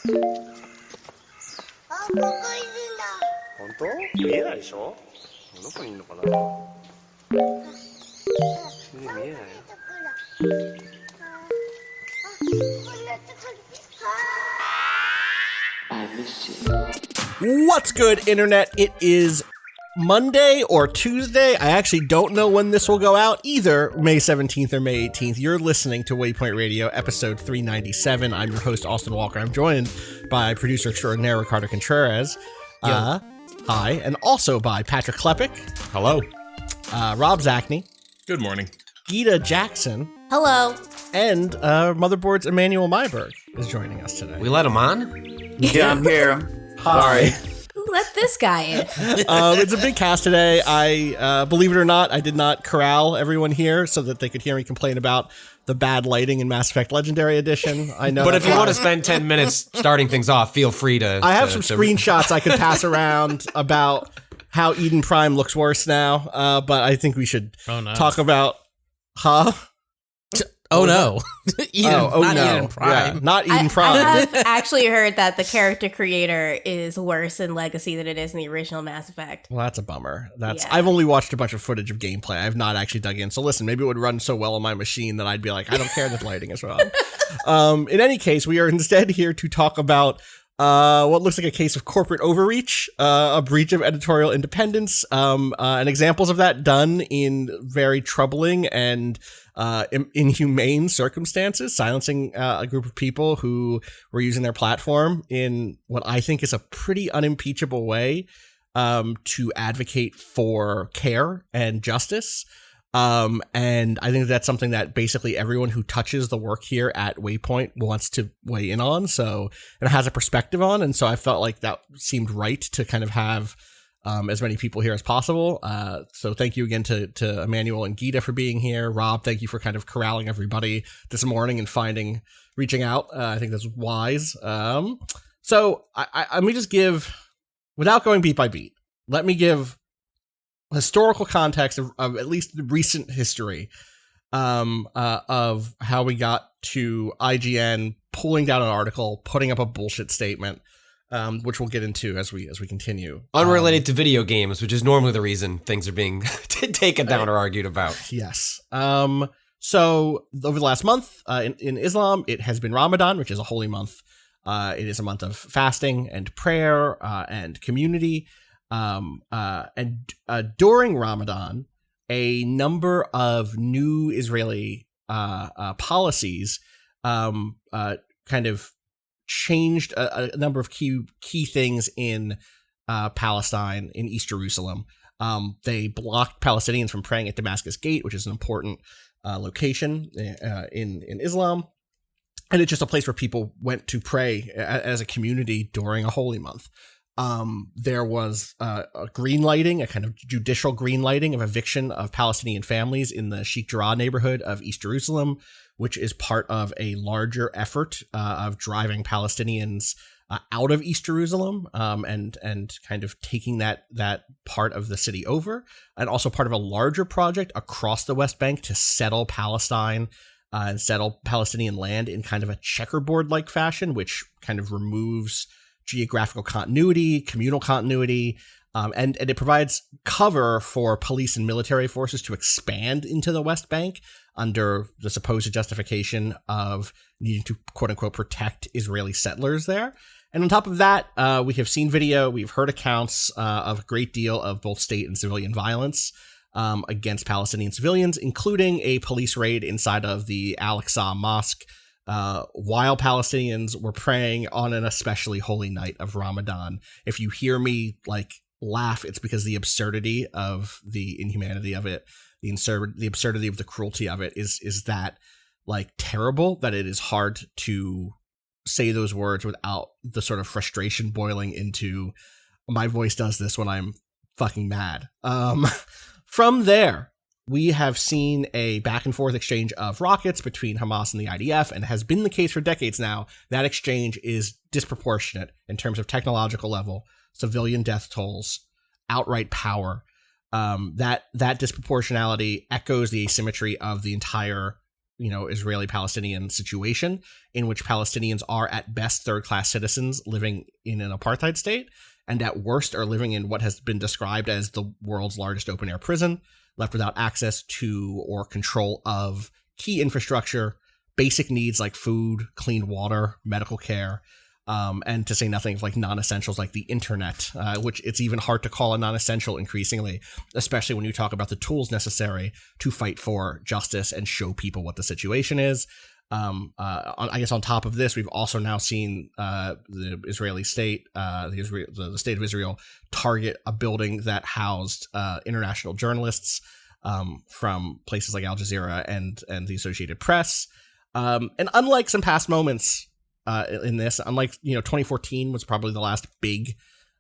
本当？見えないでしょ？どこにいるのかな？見えないよ。What's good, Internet? It is Monday or Tuesday. I actually don't know when this will go out, either May 17th or May 18th. You're listening to Waypoint Radio, episode 397. I'm your host, Austin Walker. I'm joined by producer extraordinaire Ricardo Contreras. Hi. And also by Patrick Klepek. Hello. Rob Zachney. Good morning. Gita Jackson. Hello. And Motherboard's Emanuel Maiberg is joining us today. We let him on? Yeah, I'm here. Hi. Who let this guy in? It's a big cast today. I believe it or not, I did not corral everyone here so that they could hear me complain about the bad lighting in Mass Effect Legendary Edition. I know. But if you want to spend 10 minutes starting things off, feel free to. I have some screenshots I could pass around about how Eden Prime looks worse now. But I think we should talk about. Oh no. Not no. Eden Prime. Yeah, not Eden Prime. I have actually heard that the character creator is worse in Legacy than it is in the original Mass Effect. Well, that's a bummer. Yeah. I've only watched a bunch of footage of gameplay. I have not actually dug in. So listen, maybe it would run so well on my machine that I'd be like, I don't care that the lighting is wrong. In any case, we are instead here to talk about what looks like a case of corporate overreach, a breach of editorial independence, and examples of that done in very troubling and inhumane circumstances, silencing a group of people who were using their platform in what I think is a pretty unimpeachable way to advocate for care and justice. And I think that's something that basically everyone who touches the work here at Waypoint wants to weigh in on. So it has a perspective on. And so I felt like that seemed right to kind of have as many people here as possible. So thank you again to Emanuel and Gita for being here. Rob, thank you for kind of corralling everybody this morning and reaching out. I think that's wise. So let me just give, without going beat by beat, let me give historical context of at least the recent history of how we got to IGN pulling down an article, putting up a bullshit statement, which we'll get into as we continue. Unrelated to video games, which is normally the reason things are being taken down or argued about. Yes. So over the last month in Islam, it has been Ramadan, which is a holy month. It is a month of fasting and prayer and community. And during Ramadan, a number of new Israeli policies kind of changed a number of key things in Palestine, in East Jerusalem. They blocked Palestinians from praying at Damascus Gate, which is an important location in Islam. And it's just a place where people went to pray as a community during a holy month. There was a green lighting, a kind of judicial green lighting of eviction of Palestinian families in the Sheikh Jarrah neighborhood of East Jerusalem, which is part of a larger effort of driving Palestinians out of East Jerusalem and kind of taking that part of the city over, and also part of a larger project across the West Bank to settle Palestine and settle Palestinian land in kind of a checkerboard-like fashion, which kind of removes geographical continuity, communal continuity, and it provides cover for police and military forces to expand into the West Bank under the supposed justification of needing to, quote unquote, protect Israeli settlers there. And on top of that, we have seen video, we've heard accounts of a great deal of both state and civilian violence against Palestinian civilians, including a police raid inside of the Al-Aqsa Mosque while Palestinians were praying on an especially holy night of Ramadan. If you hear me laugh, it's because the absurdity of the inhumanity of it, the absurdity of the cruelty of it is that terrible that it is hard to say those words without the sort of frustration boiling into my voice does this when I'm fucking mad. From there, we have seen a back and forth exchange of rockets between Hamas and the IDF, and has been the case for decades now. That exchange is disproportionate in terms of technological level, civilian death tolls, outright power. That disproportionality echoes the asymmetry of the entire Israeli-Palestinian situation in which Palestinians are at best third-class citizens living in an apartheid state, and at worst are living in what has been described as the world's largest open-air prison, left without access to or control of key infrastructure, basic needs like food, clean water, medical care, and to say nothing of like non-essentials like the internet, which it's even hard to call a non-essential increasingly, especially when you talk about the tools necessary to fight for justice and show people what the situation is. I guess on top of this, we've also now seen the Israeli state, the state of Israel, target a building that housed international journalists from places like Al Jazeera and the Associated Press. And unlike some past moments in this, unlike 2014 was probably the last big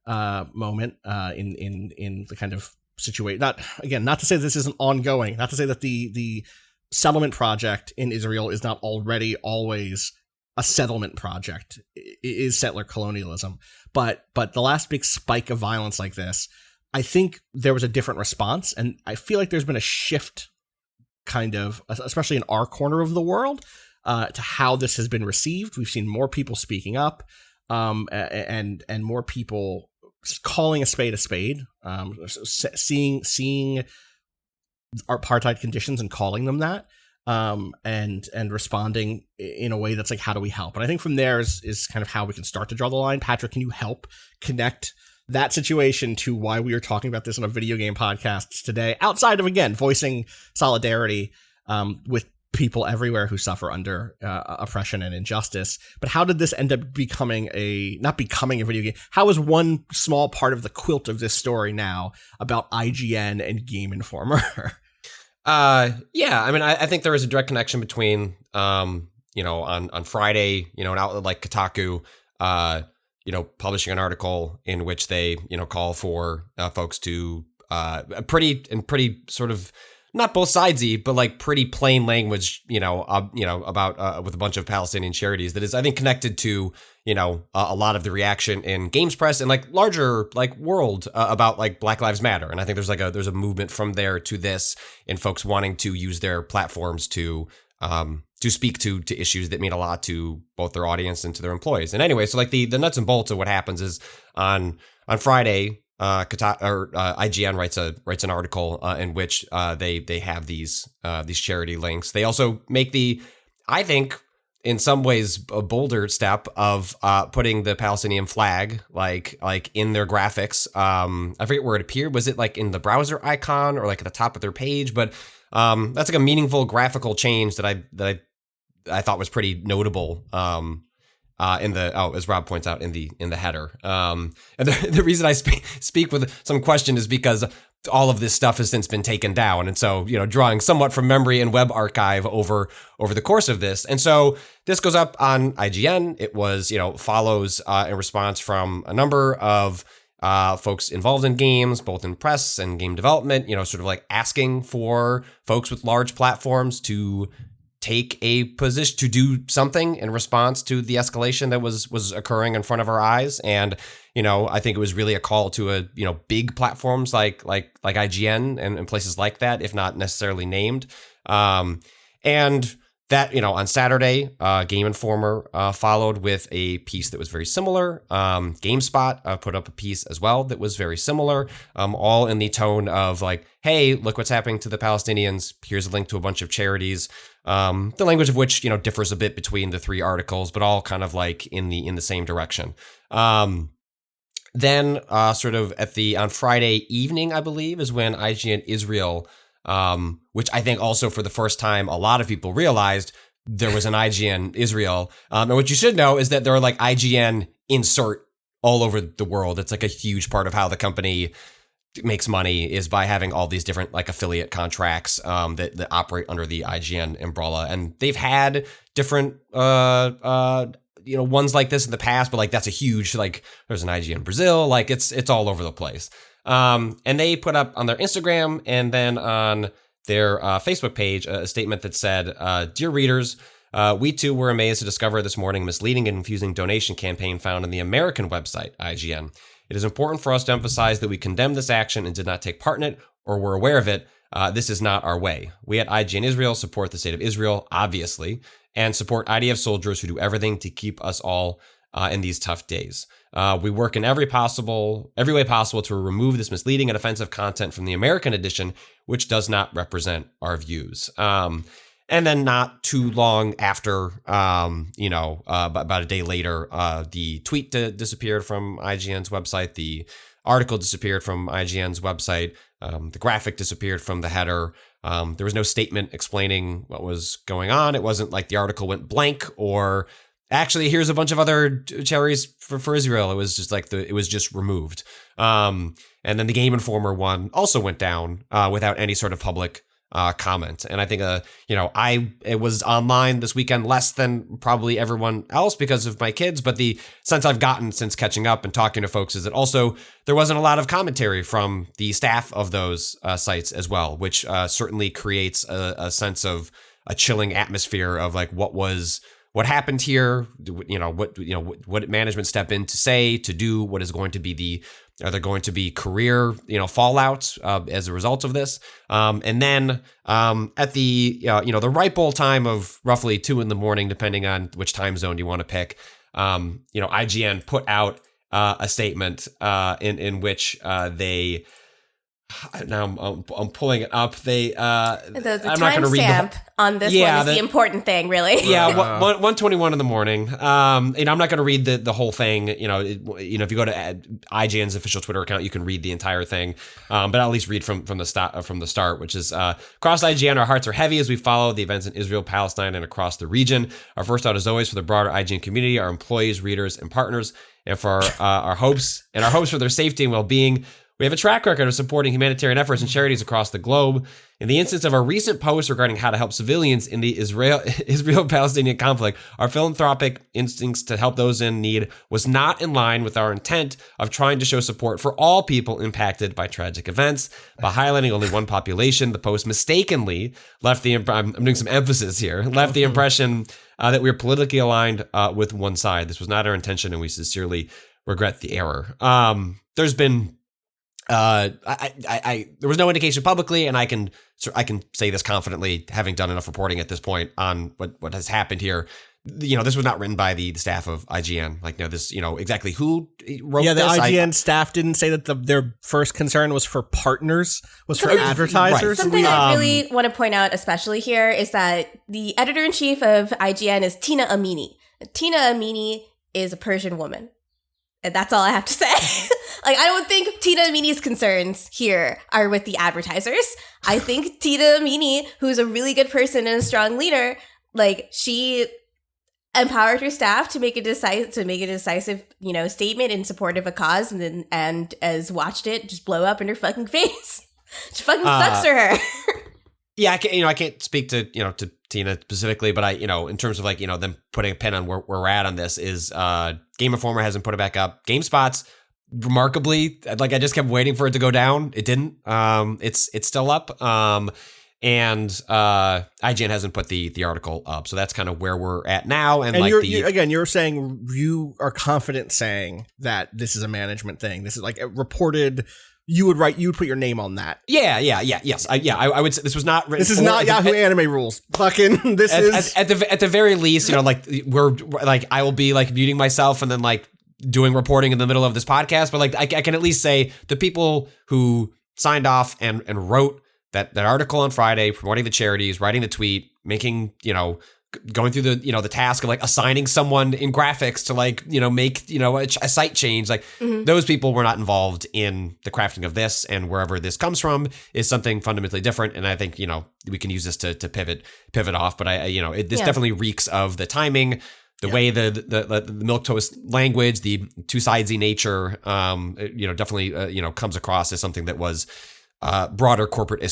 moment in the kind of situation. Not to say this isn't ongoing. Not to say that the settlement project in Israel is not already always a settlement project. It is settler colonialism. But the last big spike of violence like this, I think there was a different response. And I feel like there's been a shift kind of, especially in our corner of the world, to how this has been received. We've seen more people speaking up and more people calling a spade, seeing apartheid conditions and calling them that, and responding in a way that's like, how do we help? And I think from there is kind of how we can start to draw the line. Patrick, can you help connect that situation to why we are talking about this on a video game podcast today, outside of, again, voicing solidarity with people everywhere who suffer under oppression and injustice? But how did this end up not becoming a video game? How is one small part of the quilt of this story now about IGN and Game Informer? Yeah, I mean, I think there is a direct connection between, on Friday, an outlet like Kotaku, publishing an article in which they, call for folks to pretty sort of, not both sidesy, but like pretty plain language, about with a bunch of Palestinian charities that is, I think, connected to, a lot of the reaction in games press and like larger like world about like Black Lives Matter. And I think there's a movement from there to this, and folks wanting to use their platforms to speak to issues that mean a lot to both their audience and to their employees. And anyway, so like the nuts and bolts of what happens is on Friday, IGN writes an article in which they have these charity links. They also make I think, in some ways, a bolder step of putting the Palestinian flag like in their graphics. I forget where it appeared. Was it like in the browser icon or like at the top of their page? But that's like a meaningful graphical change that I thought was pretty notable. As Rob points out, in the header. And the reason I speak with some question is because all of this stuff has since been taken down. And so, drawing somewhat from memory and web archive over the course of this. And so this goes up on IGN. It was, follows in response from a number of folks involved in games, both in press and game development, sort of like asking for folks with large platforms to take a position, to do something in response to the escalation that was occurring in front of our eyes. And, I think it was really a call to big platforms like IGN and places like that, if not necessarily named. And that, on Saturday, Game Informer followed with a piece that was very similar. GameSpot put up a piece as well that was very similar, all in the tone of like, hey, look what's happening to the Palestinians. Here's a link to a bunch of charities. The language of which, differs a bit between the three articles, but all kind of like in the same direction. Then sort of on Friday evening, I believe, is when IGN Israel, which I think also for the first time, a lot of people realized there was an IGN Israel. And what you should know is that there are like IGN insert all over the world. It's like a huge part of how the company makes money is by having all these different like affiliate contracts that operate under the IGN umbrella. And they've had different ones like this in the past, but like that's a huge, like there's an IGN Brazil, like it's all over the place. And they put up on their Instagram and then on their Facebook page a statement that said, "Dear readers, we too were amazed to discover this morning a misleading and confusing donation campaign found on the American website, IGN. It is important for us to emphasize that we condemn this action and did not take part in it or were aware of it. This is not our way. We at IGN Israel support the state of Israel, obviously, and support IDF soldiers who do everything to keep us all in these tough days. We work in every way possible to remove this misleading and offensive content from the American edition, which does not represent our views. And then not too long after, about a day later, the tweet disappeared from IGN's website. The article disappeared from IGN's website. The graphic disappeared from the header. There was no statement explaining what was going on. It wasn't like the article went blank or actually here's a bunch of other cherries for Israel. It was just like it was just removed. And then the Game Informer one also went down without any sort of public comment. And I think, it was online this weekend less than probably everyone else because of my kids. But the sense I've gotten since catching up and talking to folks is that also there wasn't a lot of commentary from the staff of those sites as well, which certainly creates a sense of a chilling atmosphere of like what happened here, what management step in to say, to do, what is going to be are there going to be career, fallouts as a result of this? And then at the ripe old time of roughly 2 a.m, depending on which time zone you want to pick, IGN put out a statement in which they. Now I'm pulling it up. The I'm not going to read the on this one is the important thing, really. Yeah, 1:21 in the morning. I'm not going to read the whole thing. If you go to IGN's official Twitter account, you can read the entire thing. But I'll at least read from the start, which is across IGN, our hearts are heavy as we follow the events in Israel, Palestine, and across the region. Our first thought is always for the broader IGN community, our employees, readers, and partners, and for our hopes for their safety and well-being. We have a track record of supporting humanitarian efforts and charities across the globe. In the instance of our recent post regarding how to help civilians in the Israel-Palestinian conflict, our philanthropic instincts to help those in need was not in line with our intent of trying to show support for all people impacted by tragic events. By highlighting only one population, the post mistakenly left I'm doing some emphasis here, left the impression that we were politically aligned with one side. This was not our intention, and we sincerely regret the error. There's been there was no indication publicly, and I can say this confidently, having done enough reporting at this point on what has happened here. This was not written by the staff of IGN. Exactly who wrote this. Yeah, the IGN staff didn't say that their first concern was for partners, was for advertisers. Right. Something I really want to point out, especially here, is that the editor-in-chief of IGN is Tina Amini. Tina Amini is a Persian woman. And that's all I have to say. I don't think Tina Amini's concerns here are with the advertisers. I think Tina Amini, who's a really good person and a strong leader, she empowered her staff to make a decisive, statement in support of a cause, and as watched it just blow up in her fucking face. It fucking sucks for her. Yeah, I can't speak to Tina specifically, but in terms of them putting a pin on where we're at on this is Game Informer hasn't put it back up. GameSpot's remarkably, I just kept waiting for it to go down. It didn't. It's still up. And IGN hasn't put the article up, so that's kind of where we're at now. And you're saying you are confident saying that this is a management thing. This is reported. You would put your name on that. Yes. I would say this was not written. This is not Yahoo Anime Rules. Fucking this is at the very least, we're I will be muting myself and then doing reporting in the middle of this podcast, but I can at least say the people who signed off and wrote that article on Friday, promoting the charities, writing the tweet, making, going through the task of assigning someone in graphics to make, a site change, those people were not involved in the crafting of this, and wherever this comes from is something fundamentally different. And I think, we can use this to pivot off, but this definitely reeks of the timing, the way the milquetoast language, the two-sidesy nature, definitely, comes across as something that was broader corporate,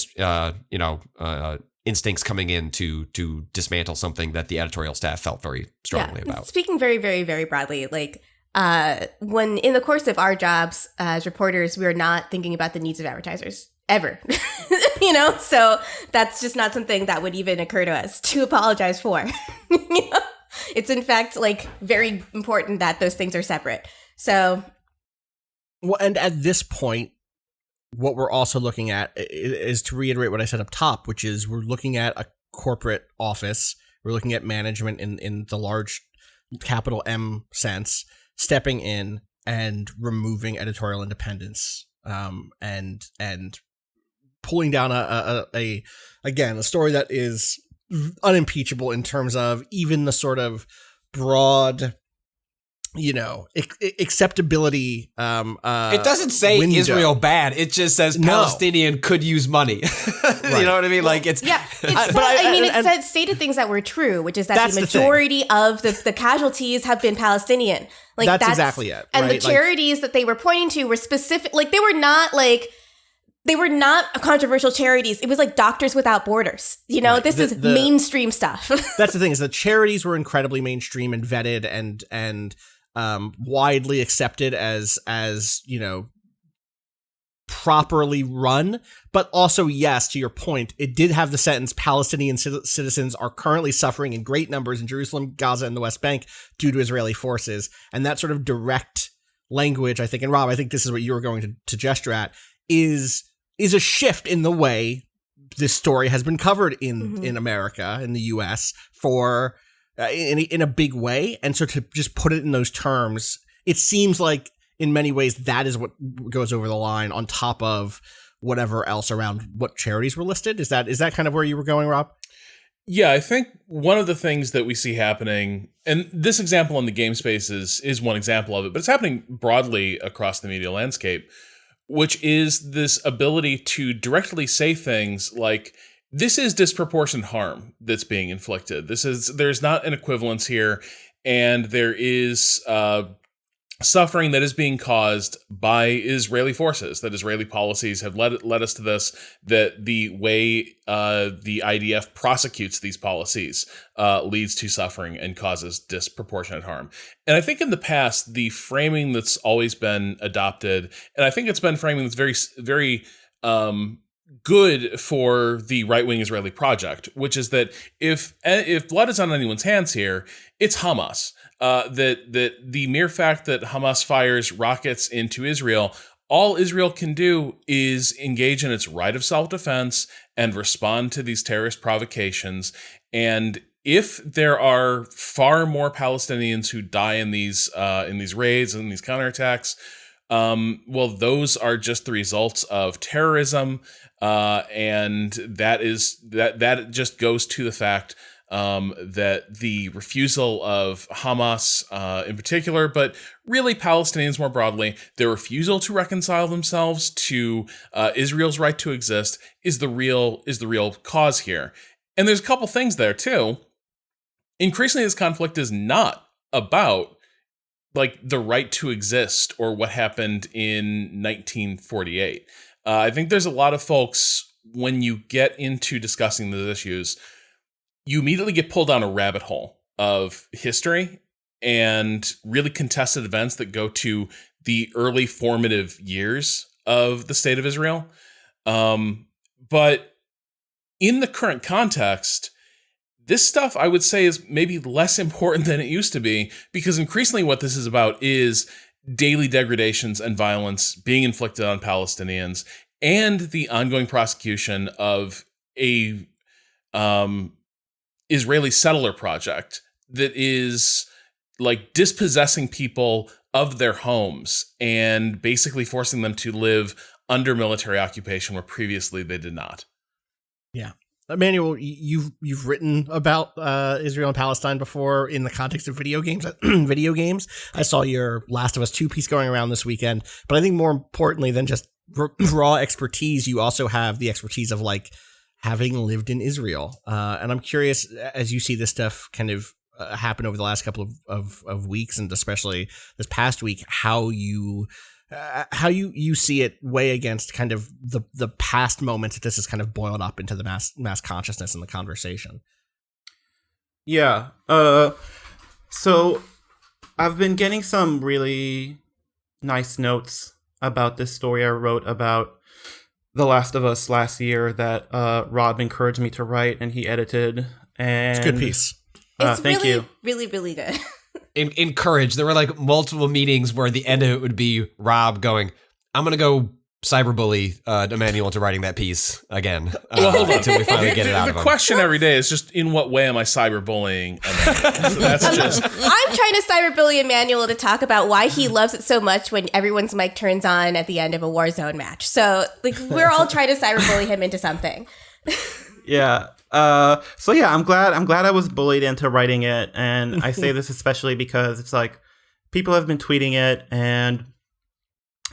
instincts coming in to dismantle something that the editorial staff felt very strongly about. Speaking very, very, very broadly, when in the course of our jobs as reporters, we are not thinking about the needs of advertisers ever, so that's just not something that would even occur to us to apologize for. It's in fact very important that those things are separate. So Well, and at this point, what we're also looking at is to reiterate what I said up top, which is we're looking at a corporate office. We're looking at management in the large capital M sense, stepping in and removing editorial independence, and pulling down a story that is unimpeachable in terms of even the sort of broad, acceptability. It doesn't say window. Israel bad. It just says Palestinian could use money. You know what I mean? Like it's it stated things that were true, which is that the majority of the casualties have been Palestinian. Like that's exactly it. And the charities that they were pointing to were specific. Like they were not controversial charities. It was like Doctors Without Borders. This is mainstream stuff. That's the thing, is the charities were incredibly mainstream and vetted and widely accepted as properly run. But also, yes, to your point, it did have the sentence, Palestinian citizens are currently suffering in great numbers in Jerusalem, Gaza, and the West Bank due to Israeli forces. And that sort of direct language, I think, and Rob, I think this is what you were going to gesture at, is a shift in the way this story has been covered in America, in the US, for in a big way. And so to just put it in those terms, it seems like in many ways that is what goes over the line on top of whatever else around what charities were listed. Is that kind of where you were going, Rob? Yeah, I think one of the things that we see happening, and this example in the game space is one example of it, but it's happening broadly across the media landscape, which is this ability to directly say things like, this is disproportionate harm that's being inflicted. There's not an equivalence here, and there is suffering that is being caused by Israeli forces, that Israeli policies have led us to this, that the way the IDF prosecutes these policies leads to suffering and causes disproportionate harm. And I think in the past, the framing that's always been adopted, and I think it's been framing that's very, very good for the right-wing Israeli project, which is that if blood is on anyone's hands here, it's Hamas. That the mere fact that Hamas fires rockets into Israel, all Israel can do is engage in its right of self-defense and respond to these terrorist provocations. And if there are far more Palestinians who die in these raids and these counterattacks, well, those are just the results of terrorism, and that just goes to the fact that the refusal of Hamas in particular, but really Palestinians more broadly, their refusal to reconcile themselves to Israel's right to exist is the real cause here. And there's a couple things there too. Increasingly, this conflict is not about like the right to exist or what happened in 1948. I think there's a lot of folks, when you get into discussing those issues, you immediately get pulled down a rabbit hole of history and really contested events that go to the early formative years of the state of Israel. But in the current context, this stuff, I would say, is maybe less important than it used to be, because increasingly what this is about is daily degradations and violence being inflicted on Palestinians and the ongoing prosecution of a Israeli settler project that is like dispossessing people of their homes and basically forcing them to live under military occupation where previously they did not. Yeah. Emanuel, you've written about Israel and Palestine before in the context of video games. I saw your Last of Us 2 piece going around this weekend, but I think more importantly than just raw expertise, you also have the expertise of like having lived in Israel. And I'm curious, as you see this stuff kind of happen over the last couple of weeks, and especially this past week, how you see it weigh against kind of the past moments that this has kind of boiled up into the mass consciousness and the conversation. Yeah. So I've been getting some really nice notes about this story I wrote about The Last of Us last year that Rob encouraged me to write, and he edited. And it's a good piece. It's thank really, you. really, really good. encouraged. There were like multiple meetings where the end of it would be Rob going, I'm going to go cyberbully Emanuel into writing that piece again. Well, hold on. Until we finally get it out The of him. question every day is just, in what way am I cyberbullying Emanuel? So that's just... I'm trying to cyberbully Emanuel to talk about why he loves it so much when everyone's mic turns on at the end of a Warzone match. So, like, we're all trying to cyberbully him into something. Yeah. So yeah, I'm glad I was bullied into writing it, and I say this especially because it's like people have been tweeting it and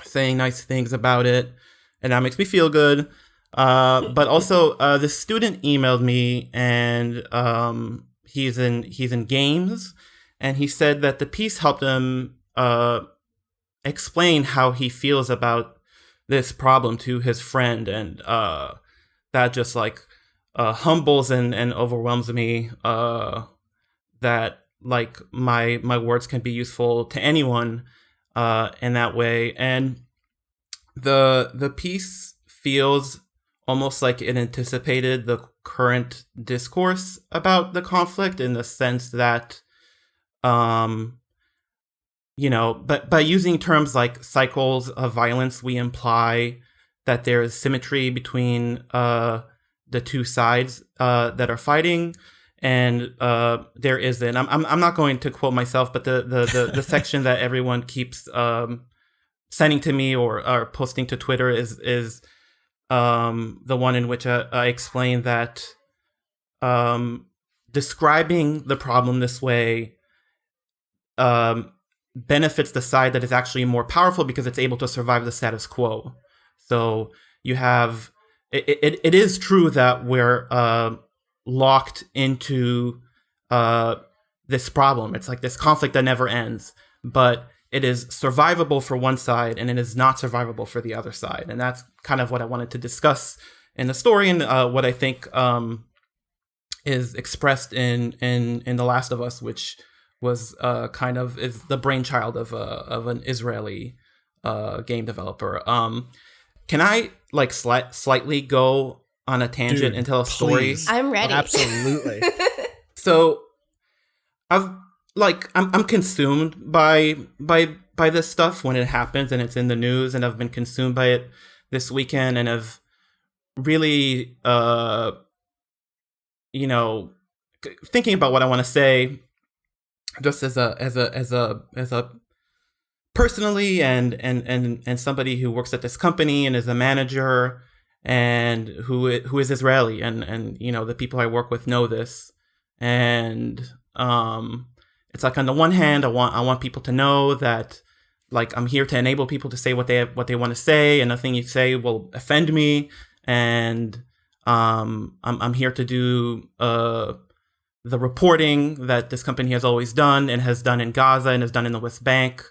saying nice things about it, and that makes me feel good. But also, the student emailed me, and he's in games, and he said that the piece helped him explain how he feels about this problem to his friend, and that just like humbles and overwhelms me. That like my words can be useful to anyone in that way, and the piece feels almost like it anticipated the current discourse about the conflict, in the sense that but by using terms like cycles of violence, we imply that there is symmetry between the two sides that are fighting. And there isn't. I'm not going to quote myself, but the section that everyone keeps sending to me or posting to Twitter is the one in which I explain that describing the problem this way benefits the side that is actually more powerful because it's able to survive the status quo. So you have it is true that we're locked into this problem. It's like this conflict that never ends, but it is survivable for one side and it is not survivable for the other side. And that's kind of what I wanted to discuss in the story, and what I think is expressed in The Last of Us, which was kind of is the brainchild of an Israeli game developer. Can I like slightly go on a tangent and tell a story? Please. I'm ready. Absolutely. So I'm consumed by this stuff when it happens and it's in the news, and I've been consumed by it this weekend, and I've really thinking about what I want to say, just as a personally and somebody who works at this company and is a manager and who is Israeli, and the people I work with know this, and it's like, on the one hand, I want people to know that like I'm here to enable people to say what they want to say, and nothing you say will offend me, and I'm here to do the reporting that this company has always done and has done in Gaza and has done in the West Bank.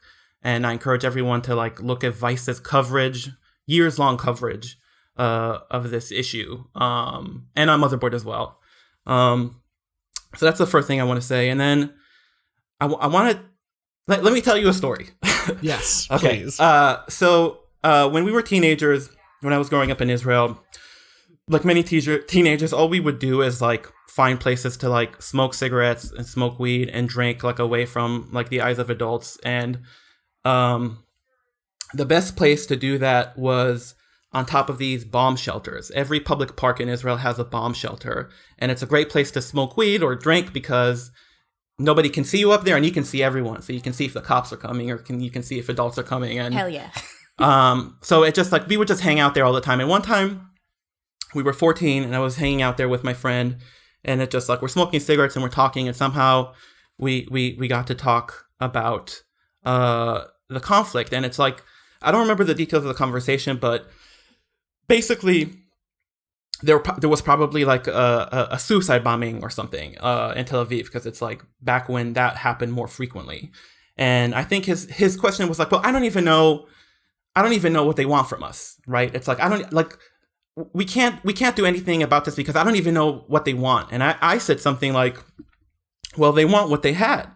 And I encourage everyone to like look at Vice's coverage, years-long coverage of this issue, and on Motherboard as well. So that's the first thing I want to say. And then I want to let me tell you a story. Yes, Okay. please. So when we were teenagers, when I was growing up in Israel, like many teenagers, all we would do is like find places to like smoke cigarettes and smoke weed and drink like away from like the eyes of adults. And the best place to do that was on top of these bomb shelters. Every public park in Israel has a bomb shelter, and it's a great place to smoke weed or drink because nobody can see you up there and you can see everyone. So you can see if the cops are coming, or you can see if adults are coming. And Hell yeah. so it just like we would just hang out there all the time. And one time we were 14 and I was hanging out there with my friend, and it just like we're smoking cigarettes and we're talking, and somehow we got to talk about the conflict. And it's like, I don't remember the details of the conversation, but basically there was probably like a suicide bombing or something in Tel Aviv, because it's like back when that happened more frequently. And I think his question was like, well, I don't even know what they want from us, right? It's like, we can't do anything about this because I don't even know what they want. And I said something like, well, they want what they had.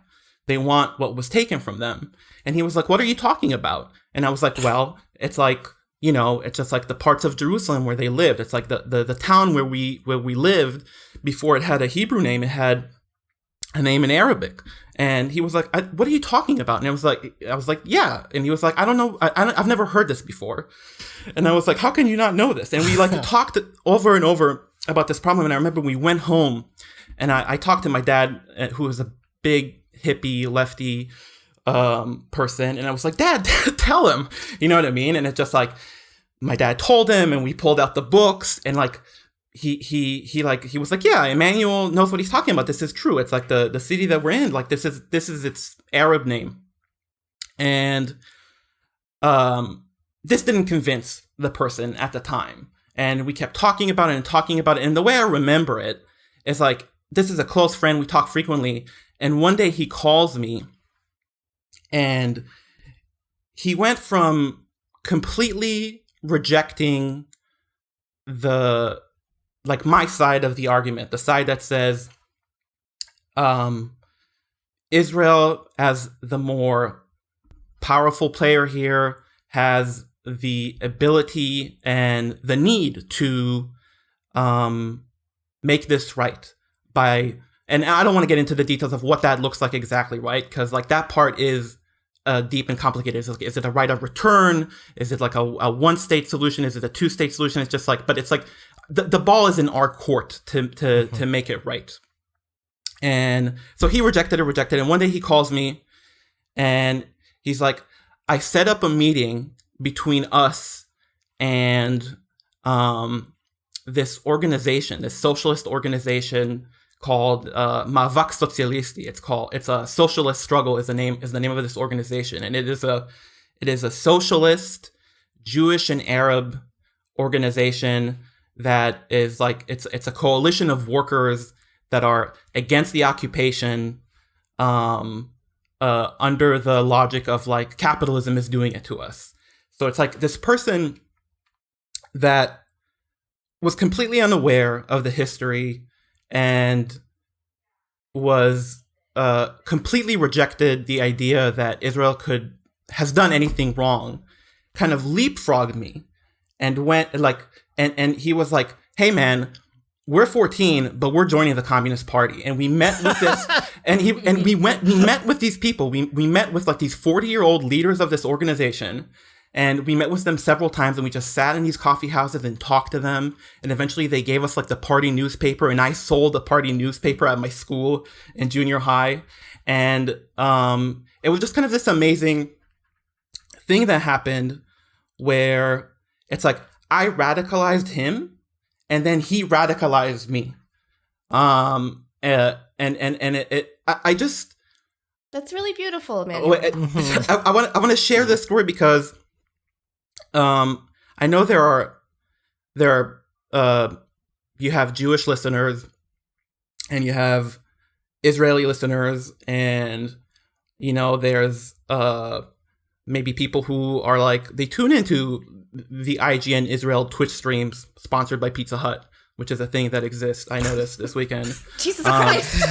They want what was taken from them. And he was like, what are you talking about? And I was like, well, it's like, it's just like the parts of Jerusalem where they lived. It's like the town where we lived before it had a Hebrew name. It had a name in Arabic. And he was like, what are you talking about? And I was like, yeah. And he was like, I don't know. I've never heard this before. And I was like, how can you not know this? And we like talked over and over about this problem. And I remember we went home and I talked to my dad, who was a big hippie lefty person. And I was like, Dad, tell him, you know what I mean? And it's just like, my dad told him and we pulled out the books and like, he was like, yeah, Emmanuel knows what he's talking about. This is true. It's like the city that we're in. Like this is its Arab name. And this didn't convince the person at the time. And we kept talking about it and talking about it. And the way I remember it is like, this is a close friend. We talk frequently. And one day he calls me and he went from completely rejecting my side of the argument, the side that says Israel, as the more powerful player here, has the ability and the need to make this right and I don't want to get into the details of what that looks like exactly, right? Because like that part is deep and complicated. Is it a right of return? Is it like a one-state solution? Is it a two-state solution? It's just like, but it's like the ball is in our court to make it right. And so he rejected it. And one day he calls me and he's like, I set up a meeting between us and this organization, this socialist organization called Mavak Sotsialisti. It's a socialist struggle is the name of this organization. And it is a socialist Jewish and Arab organization that is like, it's a coalition of workers that are against the occupation under the logic of like capitalism is doing it to us. So it's like this person that was completely unaware of the history and was completely rejected the idea that Israel has done anything wrong, kind of leapfrogged me and went like, and he was like, hey man, we're 14, but we're joining the Communist Party. And we met with this, we met with these people. We met with like these 40-year-old leaders of this organization. And we met with them several times and we just sat in these coffee houses and talked to them. And eventually they gave us like the party newspaper and I sold the party newspaper at my school in junior high. And it was just kind of this amazing thing that happened where it's like I radicalized him and then he radicalized me. I just... That's really beautiful, man. I want to share this story because I know there are you have Jewish listeners and you have Israeli listeners, and you know there's maybe people who are like they tune into the IGN Israel Twitch streams sponsored by Pizza Hut, which is a thing that exists. I noticed this weekend. Jesus Christ.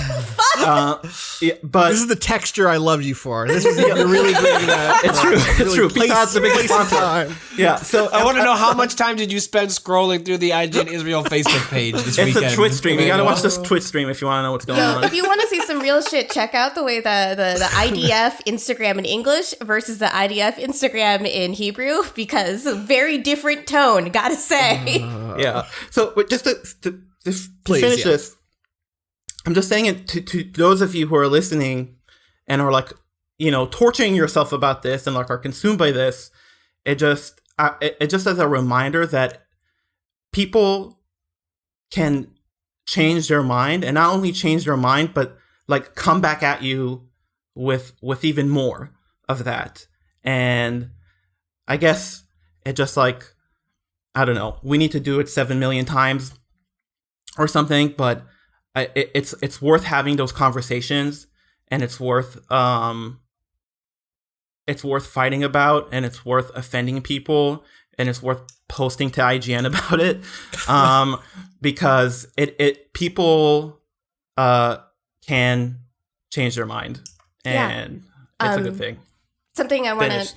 Yeah, but this is the texture I loved you for. This is you're really bringing that. It's true. It's true. Pizza Hut's the biggest sponsor. Yeah. So I want to know how much time did you spend scrolling through the IGN Israel Facebook page this weekend? It's a Twitch stream. You gotta watch this Twitch stream if you want to know what's going on. If you want to see some real shit, check out the way the IDF Instagram in English versus the IDF Instagram in Hebrew, because very different tone. Gotta say. Yeah. So just to finish this. I'm just saying it to those of you who are listening and are like, you know, torturing yourself about this and like are consumed by this. It just as a reminder that people can change their mind, and not only change their mind, but like come back at you with even more of that. And I guess it just like, I don't know, we need to do it 7 million times or something, but it's worth having those conversations, and it's worth fighting about, and it's worth offending people, and it's worth posting to IGN about it, because people can change their mind, and it's a good thing. Something I want to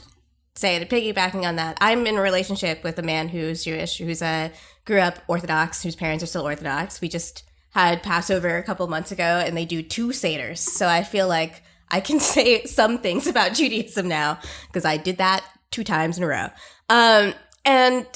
say, to piggybacking on that, I'm in a relationship with a man who's Jewish, who's grew up Orthodox, whose parents are still Orthodox. We just had Passover a couple months ago, and they do 2 Seders. So I feel like I can say some things about Judaism now because I did that 2 times in a row. And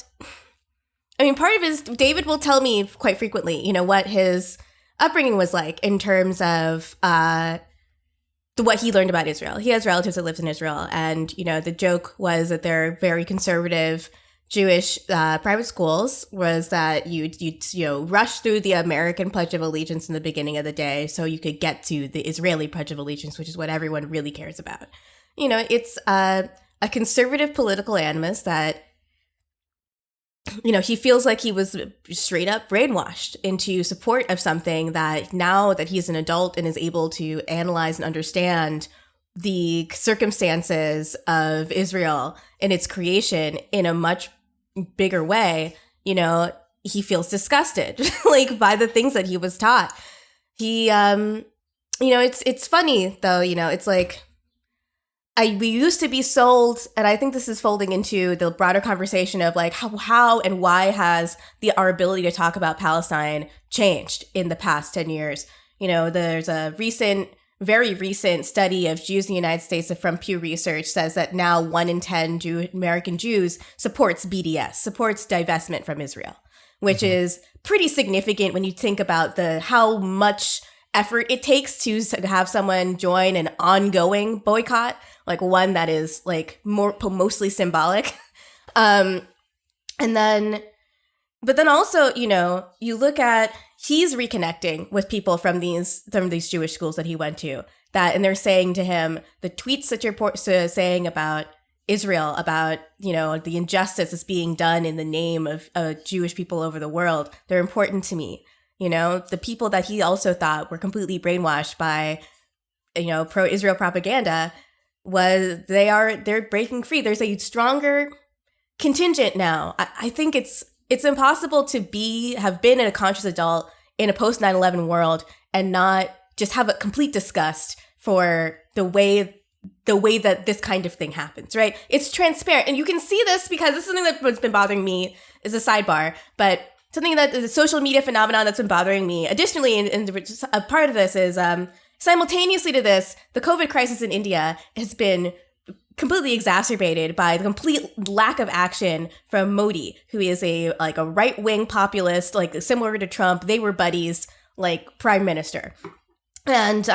I mean, part of it is David will tell me quite frequently, what his upbringing was like in terms of what he learned about Israel. He has relatives that lived in Israel. And, the joke was that they're very conservative Jewish private schools was that you'd rush through the American Pledge of Allegiance in the beginning of the day so you could get to the Israeli Pledge of Allegiance, which is what everyone really cares about. It's a conservative political animus that, he feels like he was straight up brainwashed into support of something that now that he's an adult and is able to analyze and understand the circumstances of Israel and its creation in a much bigger way, he feels disgusted like by the things that he was taught. He, it's funny though, it's like, we used to be sold, and I think this is folding into the broader conversation of like how and why has our ability to talk about Palestine changed in the past 10 years. There's a very recent study of Jews in the United States from Pew Research says that now 1 in 10 American Jews supports BDS, supports divestment from Israel, which is pretty significant when you think about how much effort it takes to have someone join an ongoing boycott, like one that is like mostly symbolic. But then also, you look at, he's reconnecting with people from these Jewish schools that he went to, and they're saying to him, the tweets that you're saying about Israel, about, the injustice that's being done in the name of Jewish people over the world, they're important to me. The people that he also thought were completely brainwashed by, pro-Israel propaganda, they're breaking free. There's a stronger contingent now. I think it's impossible to have been a conscious adult in a post 9/11 world and not just have a complete disgust for the way that this kind of thing happens, right? It's transparent. And you can see this because this is something that's been bothering me as a sidebar, but something that the social media phenomenon that's been bothering me. Additionally, and a part of this is simultaneously to this, the COVID crisis in India has been completely exacerbated by the complete lack of action from Modi, who is a right-wing populist, like similar to Trump. They were buddies, like prime minister. And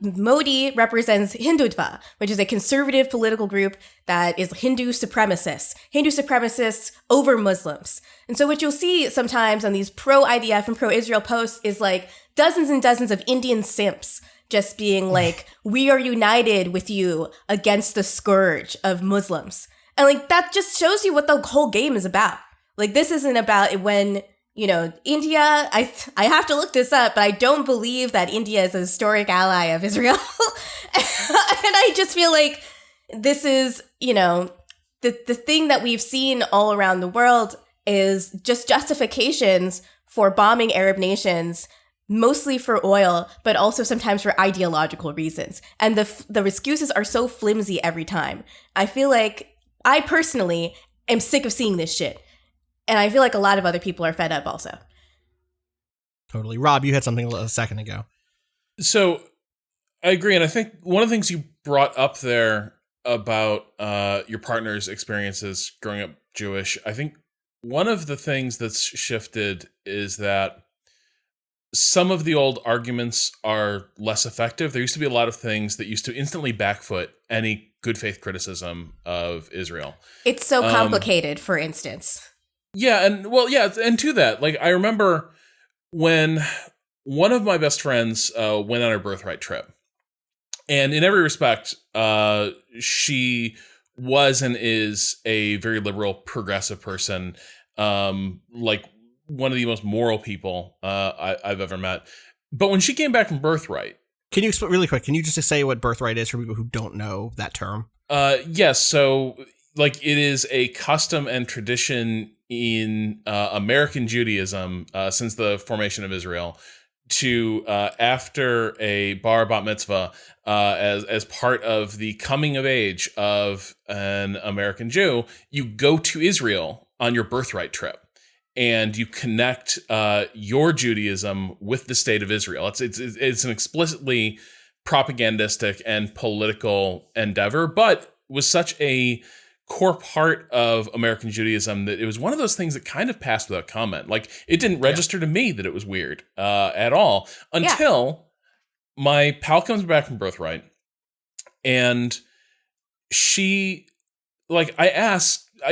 Modi represents Hindutva, which is a conservative political group that is Hindu supremacists over Muslims. And so what you'll see sometimes on these pro-IDF and pro-Israel posts is like dozens and dozens of Indian simps just being like, we are united with you against the scourge of Muslims. And like, that just shows you what the whole game is about. Like, this isn't about when, India, I have to look this up, but I don't believe that India is a historic ally of Israel. And I just feel like this is, the thing that we've seen all around the world is just justifications for bombing Arab nations, mostly for oil, but also sometimes for ideological reasons. And the excuses are so flimsy every time. I feel like I personally am sick of seeing this shit. And I feel like a lot of other people are fed up also. Totally. Rob, you had something a second ago. So I agree. And I think one of the things you brought up there about your partner's experiences growing up Jewish, I think one of the things that's shifted is that some of the old arguments are less effective. There used to be a lot of things that used to instantly backfoot any good faith criticism of Israel. It's so complicated, for instance. Yeah, and to that, like, I remember when one of my best friends went on her birthright trip, and in every respect, she was and is a very liberal, progressive person, like one of the most moral people I've ever met. But when she came back from birthright, can you explain really quick? Can you just say what birthright is for people who don't know that term? Yes. So, like, it is a custom and tradition in American Judaism since the formation of Israel to after a bar bat mitzvah, as part of the coming of age of an American Jew, you go to Israel on your birthright trip. and you connect your Judaism with the state of Israel. It's an explicitly propagandistic and political endeavor, but was such a core part of American Judaism that it was one of those things that kind of passed without comment. Like, it didn't register to me that it was weird at all until my pal comes back from Birthright, and she, like, I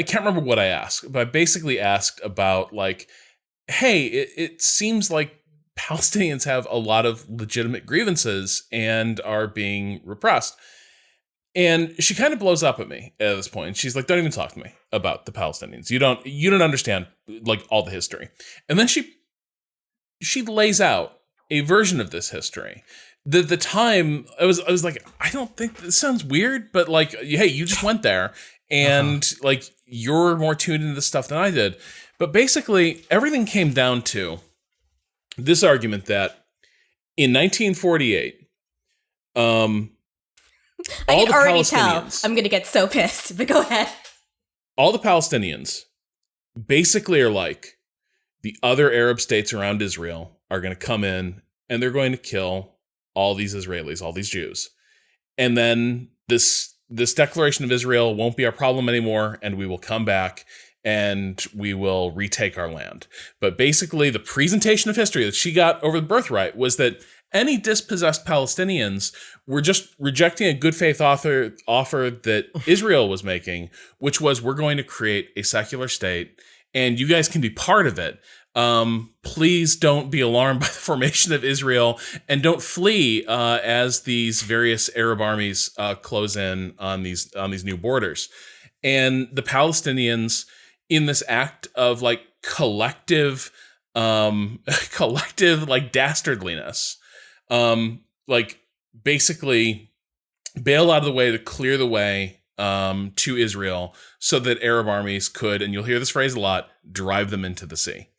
can't remember what I asked, but I basically asked about, like, hey, it seems like Palestinians have a lot of legitimate grievances and are being repressed. And she kind of blows up at me at this point. She's like, don't even talk to me about the Palestinians. You don't understand, like, all the history. And then she lays out a version of this history. The time I was like, I don't think this sounds weird, but, like, hey, you just went there and like, you're more tuned into this stuff than I did. But basically everything came down to this argument that in 1948, I can already tell I'm going to get so pissed, but go ahead. All the Palestinians basically are like, the other Arab states around Israel are going to come in and they're going to kill all these Israelis, all these Jews. And then this declaration of Israel won't be our problem anymore, and we will come back and we will retake our land. But basically the presentation of history that she got over the Birthright was that any dispossessed Palestinians were just rejecting a good faith offer that Israel was making, which was, we're going to create a secular state and you guys can be part of it. Please don't be alarmed by the formation of Israel, and don't flee as these various Arab armies close in on these new borders. And the Palestinians, in this act of, like, collective like dastardliness, like, basically bail out of the way to clear the way to Israel so that Arab armies could, and you'll hear this phrase a lot, drive them into the sea.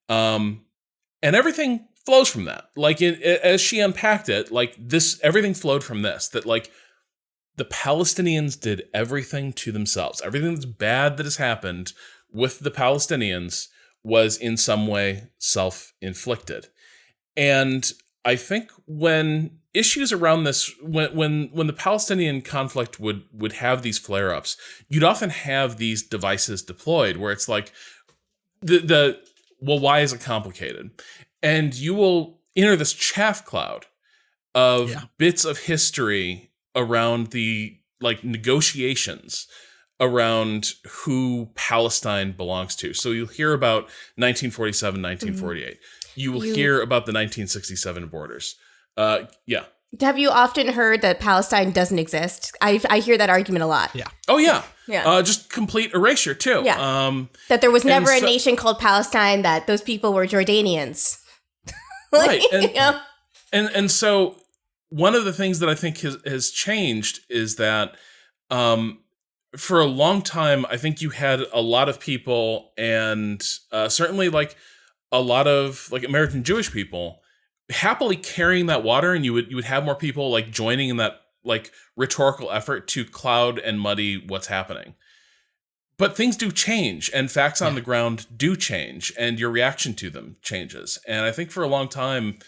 And everything flows from that. Like, as she unpacked it, like, everything flowed from this, that, like, the Palestinians did everything to themselves. Everything that's bad that has happened with the Palestinians was in some way self-inflicted. And I think when issues around this, when the Palestinian conflict would have these flare-ups, you'd often have these devices deployed where it's like, well, why is it complicated? And you will enter this chaff cloud of bits of history around the, like, negotiations around who Palestine belongs to. So you'll hear about 1947, 1948. You will hear about the 1967 borders. Have you often heard that Palestine doesn't exist? I hear that argument a lot. Yeah. Oh, yeah. Yeah. Just complete erasure, too. Yeah. That there was never a nation called Palestine, that those people were Jordanians. Right. And, you know? and so one of the things that I think has changed is that for a long time, I think you had a lot of people, and certainly, like, a lot of, like, American Jewish people happily carrying that water, and you would have more people, like, joining in that, like, rhetorical effort to cloud and muddy what's happening. But things do change, and facts on the ground do change, and your reaction to them changes. And I think for a long time,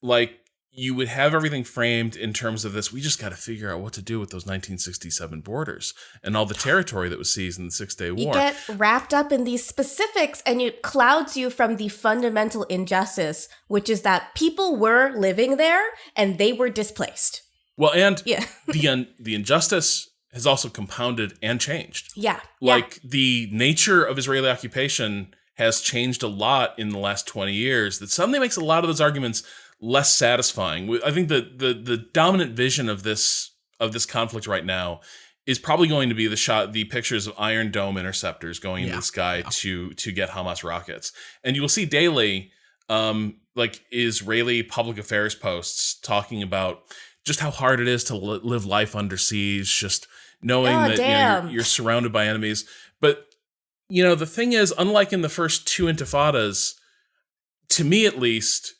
like, you would have everything framed in terms of this, we just got to figure out what to do with those 1967 borders and all the territory that was seized in the Six-Day War. You get wrapped up in these specifics, and it clouds you from the fundamental injustice, which is that people were living there and they were displaced. Well, and the injustice has also compounded and changed. Yeah. Like, the nature of Israeli occupation has changed a lot in the last 20 years that suddenly makes a lot of those arguments less satisfying. I think the dominant vision of this conflict right now is probably going to be the pictures of Iron Dome interceptors going into the sky to get Hamas rockets. And you will see daily like Israeli public affairs posts talking about just how hard it is to live life under siege, just knowing that you're surrounded by enemies. But the thing is, unlike in the first two intifadas, to me at least,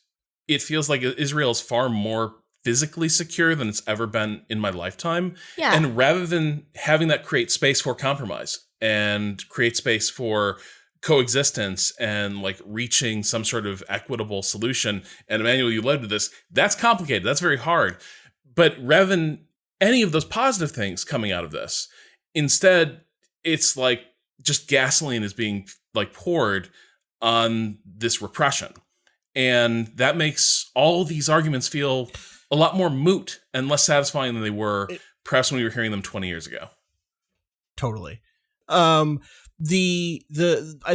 it feels like Israel is far more physically secure than it's ever been in my lifetime. Yeah. And rather than having that create space for compromise and create space for coexistence and like reaching some sort of equitable solution. And Emanuel, you led to this. That's complicated. That's very hard. But rather than any of those positive things coming out of this, instead, it's like just gasoline is being like poured on this repression. And that makes all these arguments feel a lot more moot and less satisfying than they were perhaps when we were hearing them 20 years ago. Totally. I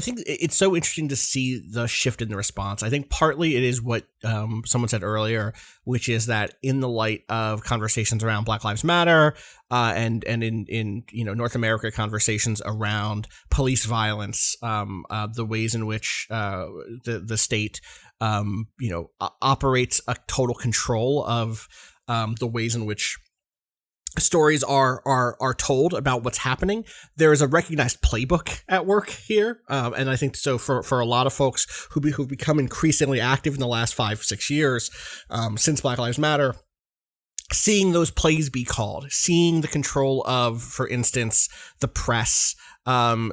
think it's so interesting to see the shift in the response. I think partly it is what someone said earlier, which is that in the light of conversations around Black Lives Matter, and in North America conversations around police violence, the ways in which the state operates a total control of the ways in which stories are told about what's happening. There is a recognized playbook at work here, and I think so for a lot of folks who've become increasingly active in the last 5-6 years since Black Lives Matter, seeing those plays be called, seeing the control of, for instance, the press,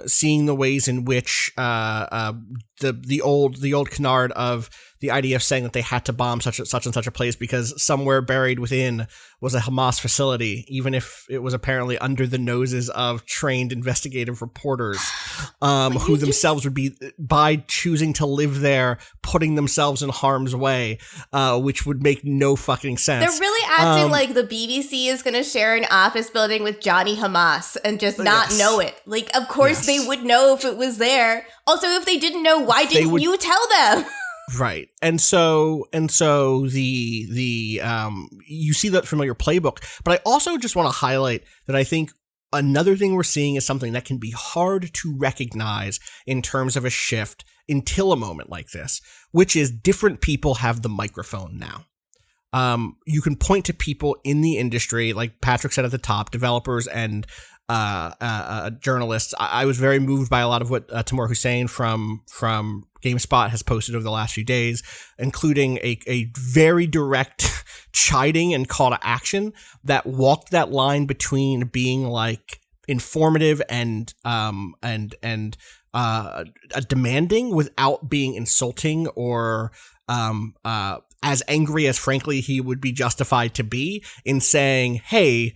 seeing the ways in which the old canard of the IDF saying that they had to bomb such and such a place because somewhere buried within was a Hamas facility, even if it was apparently under the noses of trained investigative reporters, who themselves would be, by choosing to live there, putting themselves in harm's way, which would make no fucking sense. They're really acting like the BBC is going to share an office building with Johnny Hamas and just not know it. Like, of course they would know if it was there. Also, if they didn't know, why didn't you tell them? Right. And so the you see that familiar playbook, but I also just want to highlight that I think another thing we're seeing is something that can be hard to recognize in terms of a shift until a moment like this, which is different people have the microphone now. You can point to people in the industry, like Patrick said at the top, developers and journalists. I was very moved by a lot of what Timur Hussein from GameSpot has posted over the last few days, including a very direct chiding and call to action that walked that line between being like informative and demanding without being insulting or as angry as frankly he would be justified to be, in saying, hey,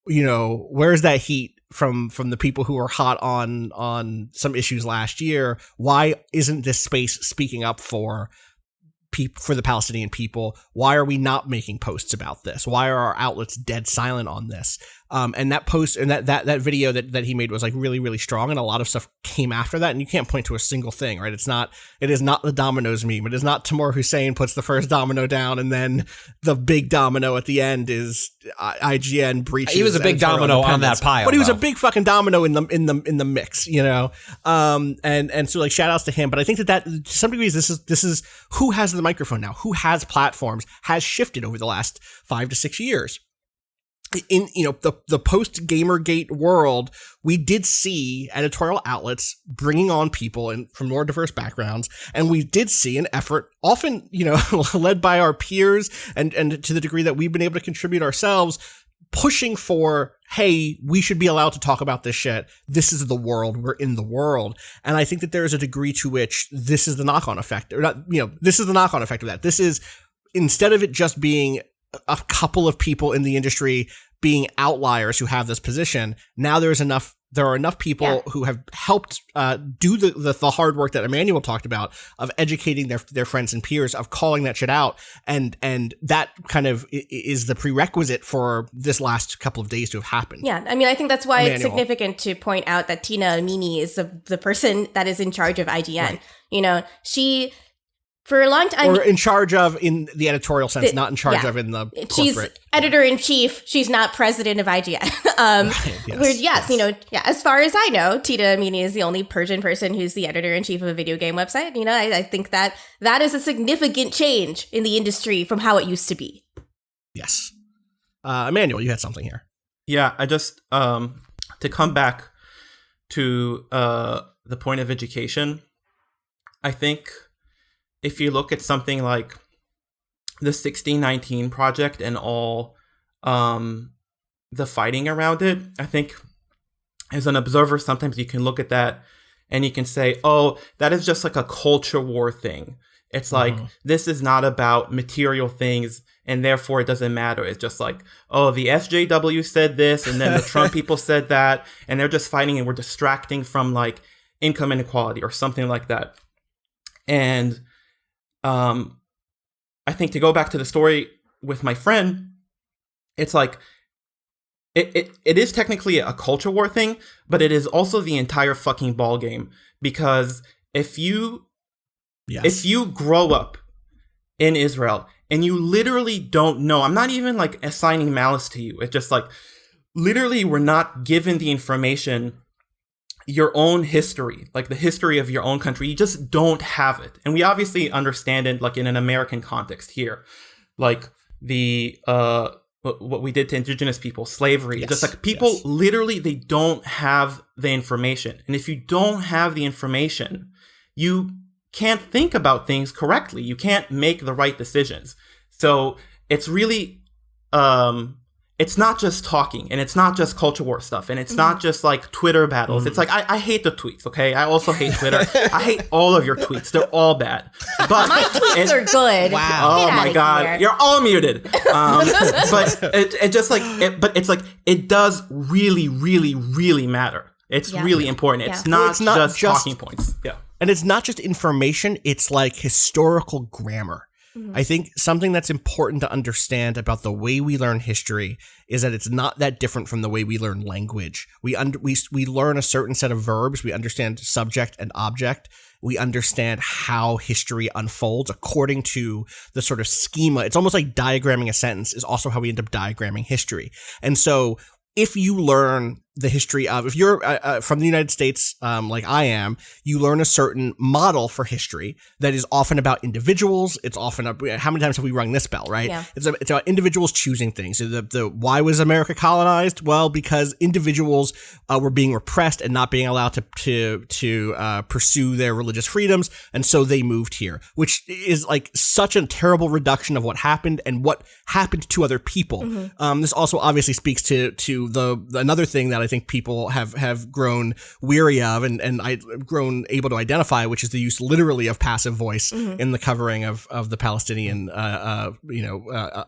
where's that heat from the people who were hot on some issues last year? Why isn't this space speaking up for the Palestinian people? Why are we not making posts about this? Why are our outlets dead silent on this? And that post and that video that he made was like really, really strong, and a lot of stuff came after that. And you can't point to a single thing, right? It is not the dominoes meme. It is not Timur Hussein puts the first domino down and then the big domino at the end is IGN breaches. He was a big domino on that pile, but he was a big fucking domino in the mix, And so like shout outs to him. But I think that to some degree this is who has the microphone now, who has platforms, has shifted over the last 5 to 6 years. In the post Gamergate world, we did see editorial outlets bringing on people from more diverse backgrounds, and we did see an effort, often led by our peers, and to the degree that we've been able to contribute ourselves, pushing for, hey, we should be allowed to talk about this shit. This is the world. We're in the world. And I think that there is a degree to which this is the knock-on effect, or not. This is the knock-on effect of that. This is, instead of it just being a couple of people in the industry being outliers who have this position, now there are enough people who have helped do the hard work that Emanuel talked about of educating their friends and peers, of calling that shit out, and that kind of is the prerequisite for this last couple of days to have happened. Yeah, I mean, I think that's why it's significant to point out that Tina Amini is the person that is in charge of IGN. Right. She, for a long time, or in charge of in the editorial sense, not in charge of in the corporate. She's editor-in-chief. She's not president of IGN. As far as I know, Tina Amini is the only Persian person who's the editor-in-chief of a video game website. I think that is a significant change in the industry from how it used to be. Yes. Emanuel, you had something here. Yeah, I just, to come back to the point of education, I think if you look at something like the 1619 project and all the fighting around it, I think as an observer, sometimes you can look at that and you can say, oh, that is just like a culture war thing. It's like, this is not about material things, and therefore it doesn't matter. It's just like, oh, the SJW said this, and then the Trump people said that, and they're just fighting, and we're distracting from like income inequality or something like that. And I think to go back to the story with my friend, it's like, it is technically a culture war thing, but it is also the entire fucking ball game. Because if you grow up in Israel and you literally don't know, I'm not even like assigning malice to you. It's just like, literally, we're not given the information, your own history, like the history of your own country. You just don't have it. And we obviously understand it like in an American context here, like the, what we did to indigenous people, slavery, just like people literally, they don't have the information. And if you don't have the information, you can't think about things correctly. You can't make the right decisions. So it's really, it's not just talking, and it's not just culture war stuff, and it's not just like Twitter battles. It's like, I hate the tweets, okay? I also hate Twitter. I hate all of your tweets. They're all bad. But My tweets are good. Wow. Get Oh my outta God, here. you're all muted. But it just like, but it's like, it does really, really, really matter. It's really important. It's Yeah. not, Well, it's not just just- talking points. Yeah. And it's not just information, it's like historical grammar. I think something that's important to understand about the way we learn history is that it's not that different from the way we learn language. We learn a certain set of verbs. We understand subject and object. We understand how history unfolds according to the sort of schema. It's almost like diagramming a sentence is also how we end up diagramming history. And so if you learn the history of, if you're from the United States, like I am, you learn a certain model for history that is often about individuals. It's often, how many times have we rung this bell, right? Yeah. It's about individuals choosing things. So why was America colonized? Well, because individuals were being repressed and not being allowed to pursue their religious freedoms, and so they moved here, which is like such a terrible reduction of what happened and what happened to other people. This also obviously speaks to another thing that I think people have grown weary of and I've grown able to identify, which is the use literally of passive voice in the covering of the Palestinian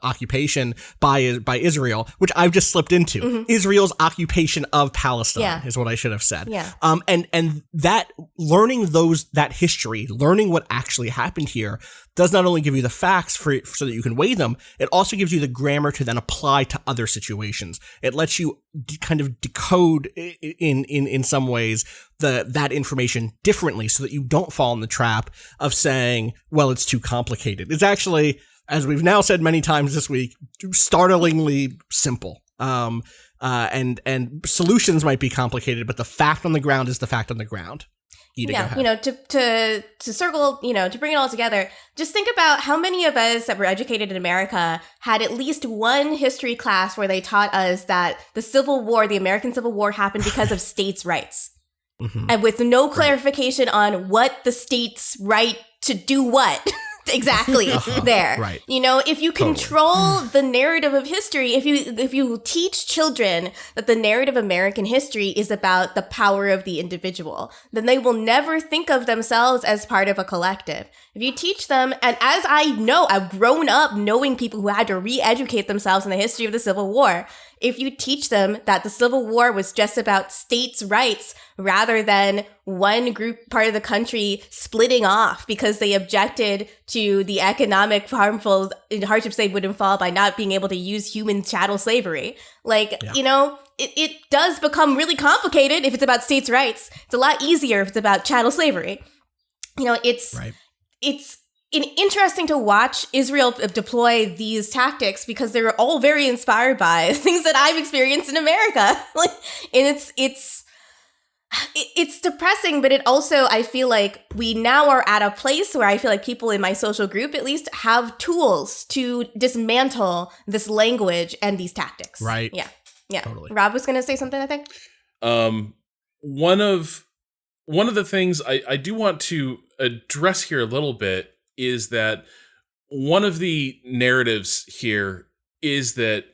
occupation by Israel, which I've just slipped into. Israel's occupation of Palestine is what I should have said. And that learning that history, learning what actually happened here, does not only give you the facts so that you can weigh them, it also gives you the grammar to then apply to other situations. It lets you kind of decode in some ways that information differently so that you don't fall in the trap of saying, well, it's too complicated. It's actually, as we've now said many times this week, startlingly simple. And solutions might be complicated, but the fact on the ground is the fact on the ground. Gita, go ahead. To circle, to bring it all together, just think about how many of us that were educated in America had at least one history class where they taught us that the Civil War, the American Civil War, happened because of states' rights. And with no clarification on what the states' right to do what. Exactly there. Right. If you control the narrative of history, if you teach children that the narrative of American history is about the power of the individual, then they will never think of themselves as part of a collective. If you teach them, and as I know, I've grown up knowing people who had to re-educate themselves in the history of the Civil War. If you teach them that the Civil War was just about states' rights rather than one part of the country splitting off because they objected to the economic hardships they would involve by not being able to use human chattel slavery, it does become really complicated if it's about states' rights. It's a lot easier if it's about chattel slavery. It's interesting to watch Israel deploy these tactics because they're all very inspired by things that I've experienced in America. And it's depressing, but it also, I feel like we now are at a place where I feel like people in my social group, at least, have tools to dismantle this language and these tactics. Right. Yeah. Totally. Rob was going to say something, I think. One of the things I do want to address here a little bit is that one of the narratives here is that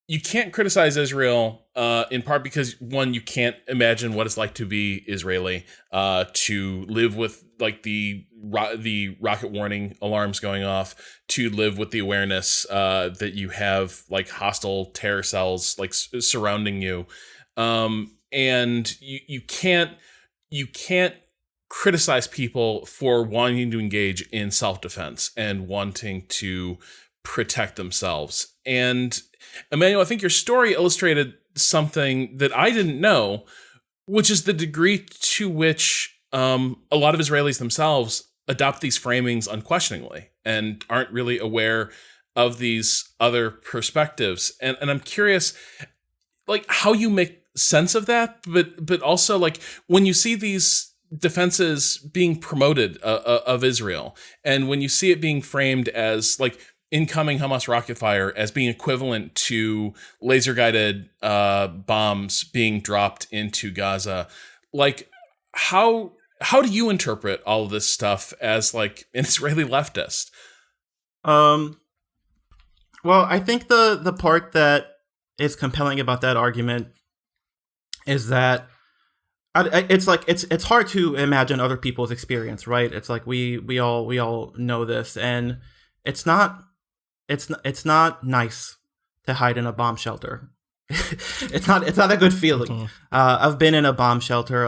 you can't criticize Israel in part because, one, you can't imagine what it's like to be Israeli, to live with like the rocket warning alarms going off, to live with the awareness that you have like hostile terror cells like surrounding you, and you can't criticize people for wanting to engage in self-defense and wanting to protect themselves. And Emanuel, I think your story illustrated something that I didn't know, which is the degree to which a lot of Israelis themselves adopt these framings unquestioningly and aren't really aware of these other perspectives. And I'm curious, like, how you make sense of that, but also like when you see these defenses being promoted of Israel, and when you see it being framed as like incoming Hamas rocket fire as being equivalent to laser guided bombs being dropped into Gaza, like how do you interpret all of this stuff as like an Israeli leftist? Well, I think the part that is compelling about that argument is that it's like it's hard to imagine other people's experience, right? It's like we all know this, and it's not nice to hide in a bomb shelter. it's not a good feeling. I've been in a bomb shelter.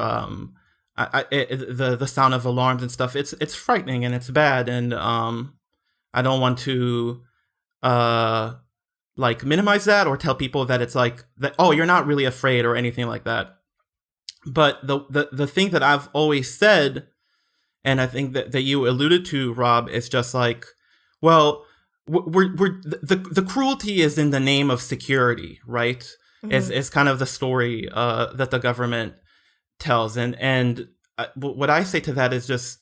The sound of alarms and stuff. It's frightening and it's bad, and I don't want to like minimize that or tell people that it's like that. Oh, you're not really afraid or anything like that. But the thing that I've always said, and I think that you alluded to, Rob, is just like, well, the cruelty is in the name of security, right? Mm-hmm. Is kind of the story that the government tells, and what I say to that is just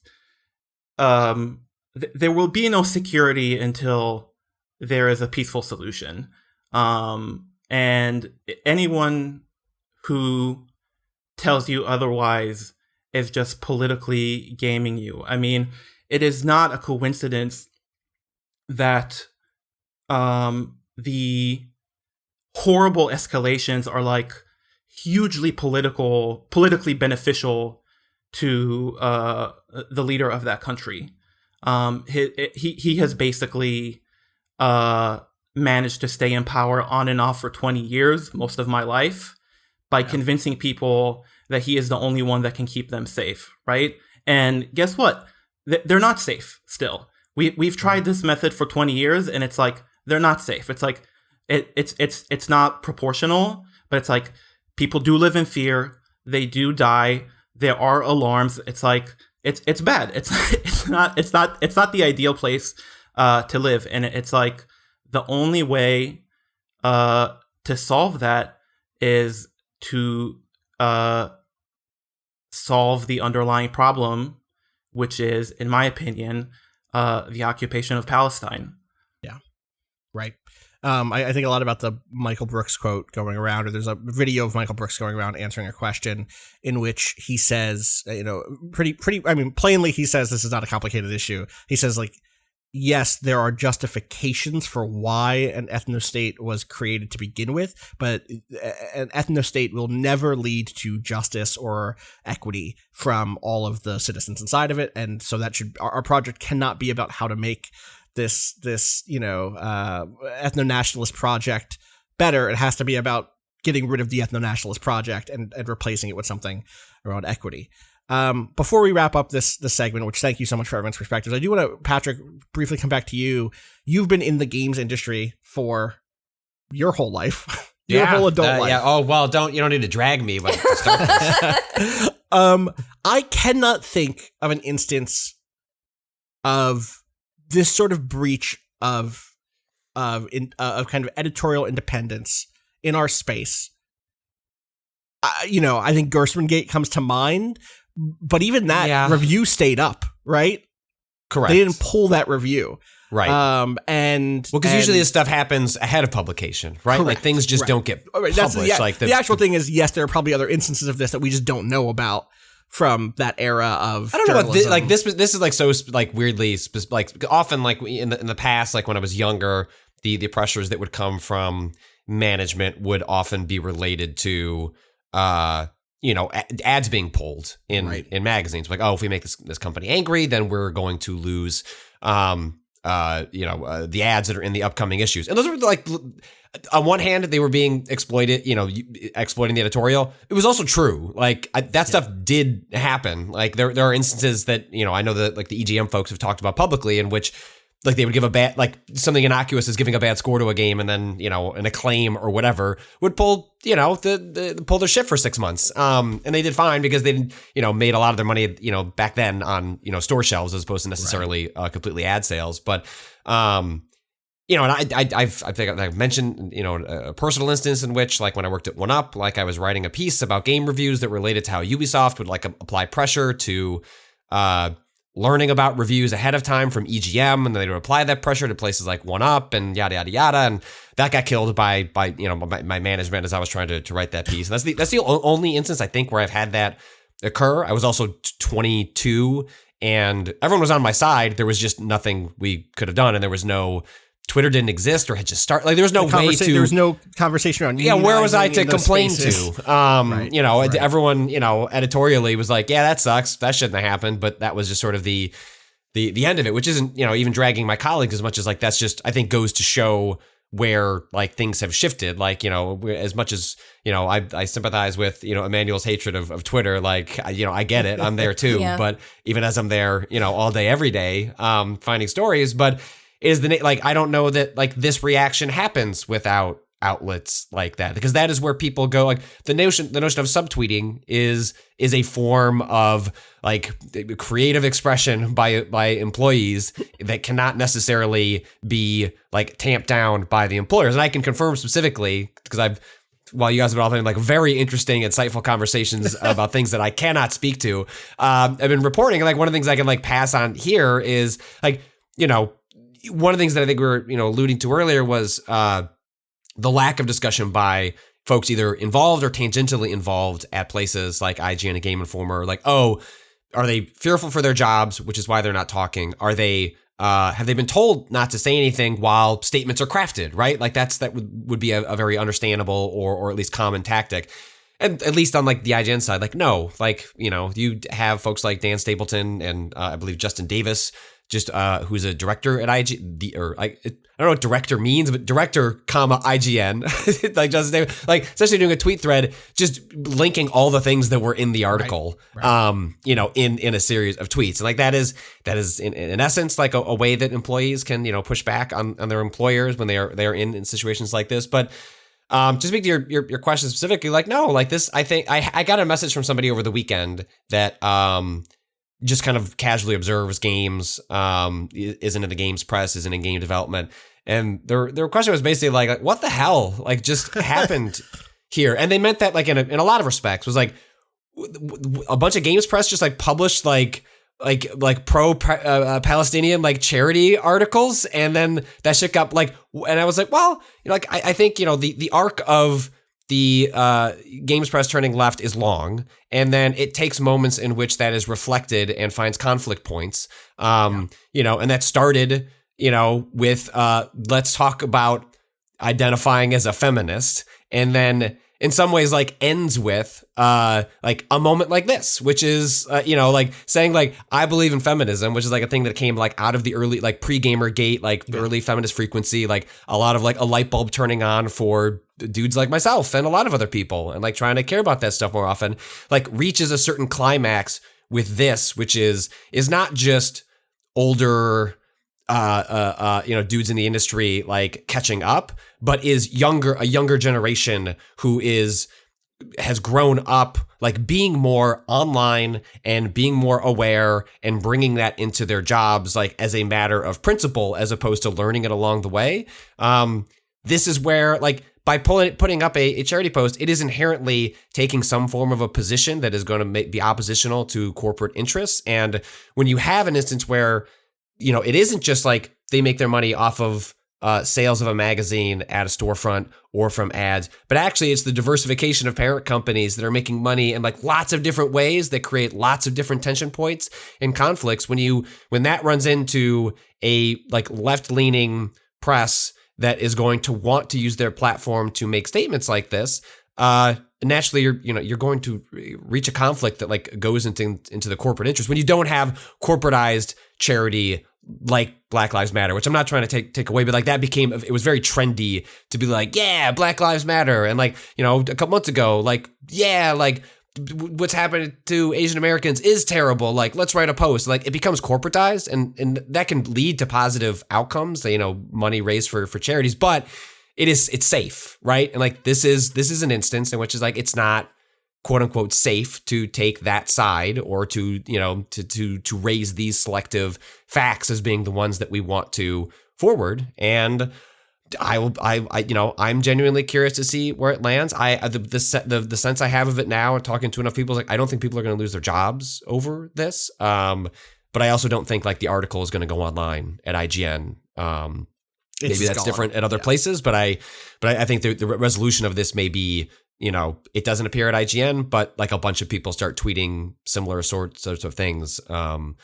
there will be no security until there is a peaceful solution, and anyone who tells you otherwise is just politically gaming you. I mean, it is not a coincidence that the horrible escalations are like hugely politically beneficial to the leader of that country. He has basically managed to stay in power on and off for 20 years, most of my life, by convincing people that he is the only one that can keep them safe, right? And guess what? They're not safe still. We've tried this method for 20 years, and it's like they're not safe. It's like it's not proportional, but it's like people do live in fear. They do die. There are alarms. It's like it's bad. It's not the ideal place to live, and it's like the only way to solve that is to solve the underlying problem, which is, in my opinion, the occupation of Palestine. Yeah, right. I think a lot about the Michael Brooks quote going around, or there's a video of Michael Brooks going around answering a question in which he says, plainly he says this is not a complicated issue. He says, like, yes, there are justifications for why an ethno-state was created to begin with, but an ethno-state will never lead to justice or equity from all of the citizens inside of it. And so that our project cannot be about how to make this ethno-nationalist project better. It has to be about getting rid of the ethno-nationalist project and replacing it with something around equity. Before we wrap up this segment, which thank you so much for everyone's perspectives, I do want to, Patrick, briefly come back to you. You've been in the games industry for your whole life, your whole adult life. Yeah. Oh, well, you don't need to drag me when to start this. I cannot think of an instance of this sort of breach of kind of editorial independence in our space. I think Gerstmann Gate comes to mind. But even that review stayed up, right? Correct. They didn't pull that review. Right. Because usually this stuff happens ahead of publication, right? Correct. Like things just don't get published. The actual thing is, yes, there are probably other instances of this that we just don't know about from that era of I don't journalism. know about this is like so like weirdly like often like in the past, like when I was younger, the pressures that would come from management would often be related to, ads being pulled in magazines. Like, oh, if we make this company angry, then we're going to lose, the ads that are in the upcoming issues. And those were like, on one hand, they were being exploited, exploiting the editorial. It was also true. Like that stuff did happen. Like there are instances that, I know that like the EGM folks have talked about publicly in which like they would give a bad, like something innocuous is giving a bad score to a game, and then, an acclaim or whatever would pull, pull their shit for 6 months. And they did fine because they didn't, made a lot of their money, back then on, store shelves as opposed to necessarily completely ad sales. But, and I think I've mentioned, a personal instance in which, like when I worked at 1UP, like I was writing a piece about game reviews that related to how Ubisoft would like apply pressure to, learning about reviews ahead of time from EGM, and they would apply that pressure to places like 1UP and yada, yada, yada. And that got killed by my management as I was trying to write that piece. And that's the only instance I think where I've had that occur. I was also 22 and everyone was on my side. There was just nothing we could have done. And there was no, Twitter didn't exist or had just started. Like there was no way to. There was no conversation around. Yeah, where was I to complain to? Everyone, editorially was like, yeah, that sucks. That shouldn't have happened. But that was just sort of the end of it, which isn't, even dragging my colleagues as much as like that's just, I think, goes to show where like things have shifted. Like, as much as, I sympathize with, Emanuel's hatred of Twitter. Like, I get it. I'm there too. Yeah. But even as I'm there, all day, every day, finding stories, but is I don't know that like this reaction happens without outlets like that, because that is where people go. Like the notion of subtweeting is a form of like creative expression by employees that cannot necessarily be like tamped down by the employers. And I can confirm specifically because while you guys have been all having like very interesting, insightful conversations about things that I cannot speak to, I've been reporting, like one of the things I can like pass on here is like, one of the things that I think we were, alluding to earlier was the lack of discussion by folks either involved or tangentially involved at places like IGN and Game Informer. Like, oh, are they fearful for their jobs, which is why they're not talking? Are they have they been told not to say anything while statements are crafted? Right, like that would be a very understandable or at least common tactic. And at least on like the IGN side, like no, like you have folks like Dan Stapleton and I believe Justin Davis. Just who's a director at I don't know what director means, but director, IGN, like Justin Davis, like essentially doing a tweet thread, just linking all the things that were in the article, in a series of tweets. And like that is in essence like a way that employees can push back on their employers when they are in situations like this. But to speak to your question specifically, like no, like this, I think I got a message from somebody over the weekend that just kind of casually observes games, isn't in the games press, isn't in game development. And their question was basically like, what the hell, like just happened here? And they meant that like in a lot of respects was like a bunch of games press just like published like pro Palestinian like charity articles. And then that shit got like, and I was like, well, I think, the arc of the games press turning left is long, and then it takes moments in which that is reflected and finds conflict points. And that started, with let's talk about identifying as a feminist, and then in some ways like ends with like a moment like this, which is like saying like I believe in feminism, which is like a thing that came like out of the early like pre-Gamergate, like the early feminist frequency, like a lot of like a light bulb turning on for dudes like myself and a lot of other people, and like trying to care about that stuff more often, like reaches a certain climax with this, which is not just older dudes in the industry like catching up, but is a younger generation who has grown up like being more online and being more aware and bringing that into their jobs like as a matter of principle as opposed to learning it along the way. This is where like by putting up a charity post, it is inherently taking some form of a position that is going to be oppositional to corporate interests. And when you have an instance where it isn't just like they make their money off of sales of a magazine at a storefront or from ads, but actually it's the diversification of parent companies that are making money in like lots of different ways that create lots of different tension points and conflicts. When that runs into a like left-leaning press that is going to want to use their platform to make statements like this, naturally you're going to reach a conflict that like goes into the corporate interest when you don't have corporatized charity like Black Lives Matter, which I'm not trying to take away, but like that it was very trendy to be like, yeah, Black Lives Matter. And like, a couple months ago, like, yeah, like what's happening to Asian Americans is terrible. Like, let's write a post. Like, it becomes corporatized, and that can lead to positive outcomes, money raised for charities, but it's safe, right? And like, this is an instance in which is like, it's not quote unquote safe to take that side or to raise these selective facts as being the ones that we want to forward. And I'm genuinely curious to see where it lands. The sense I have of it now, talking to enough people, is like, I don't think people are going to lose their jobs over this. But I also don't think like the article is going to go online at IGN. Maybe that's different at other places, but I think the resolution of this may be, it doesn't appear at IGN, but like a bunch of people start tweeting similar sorts of things on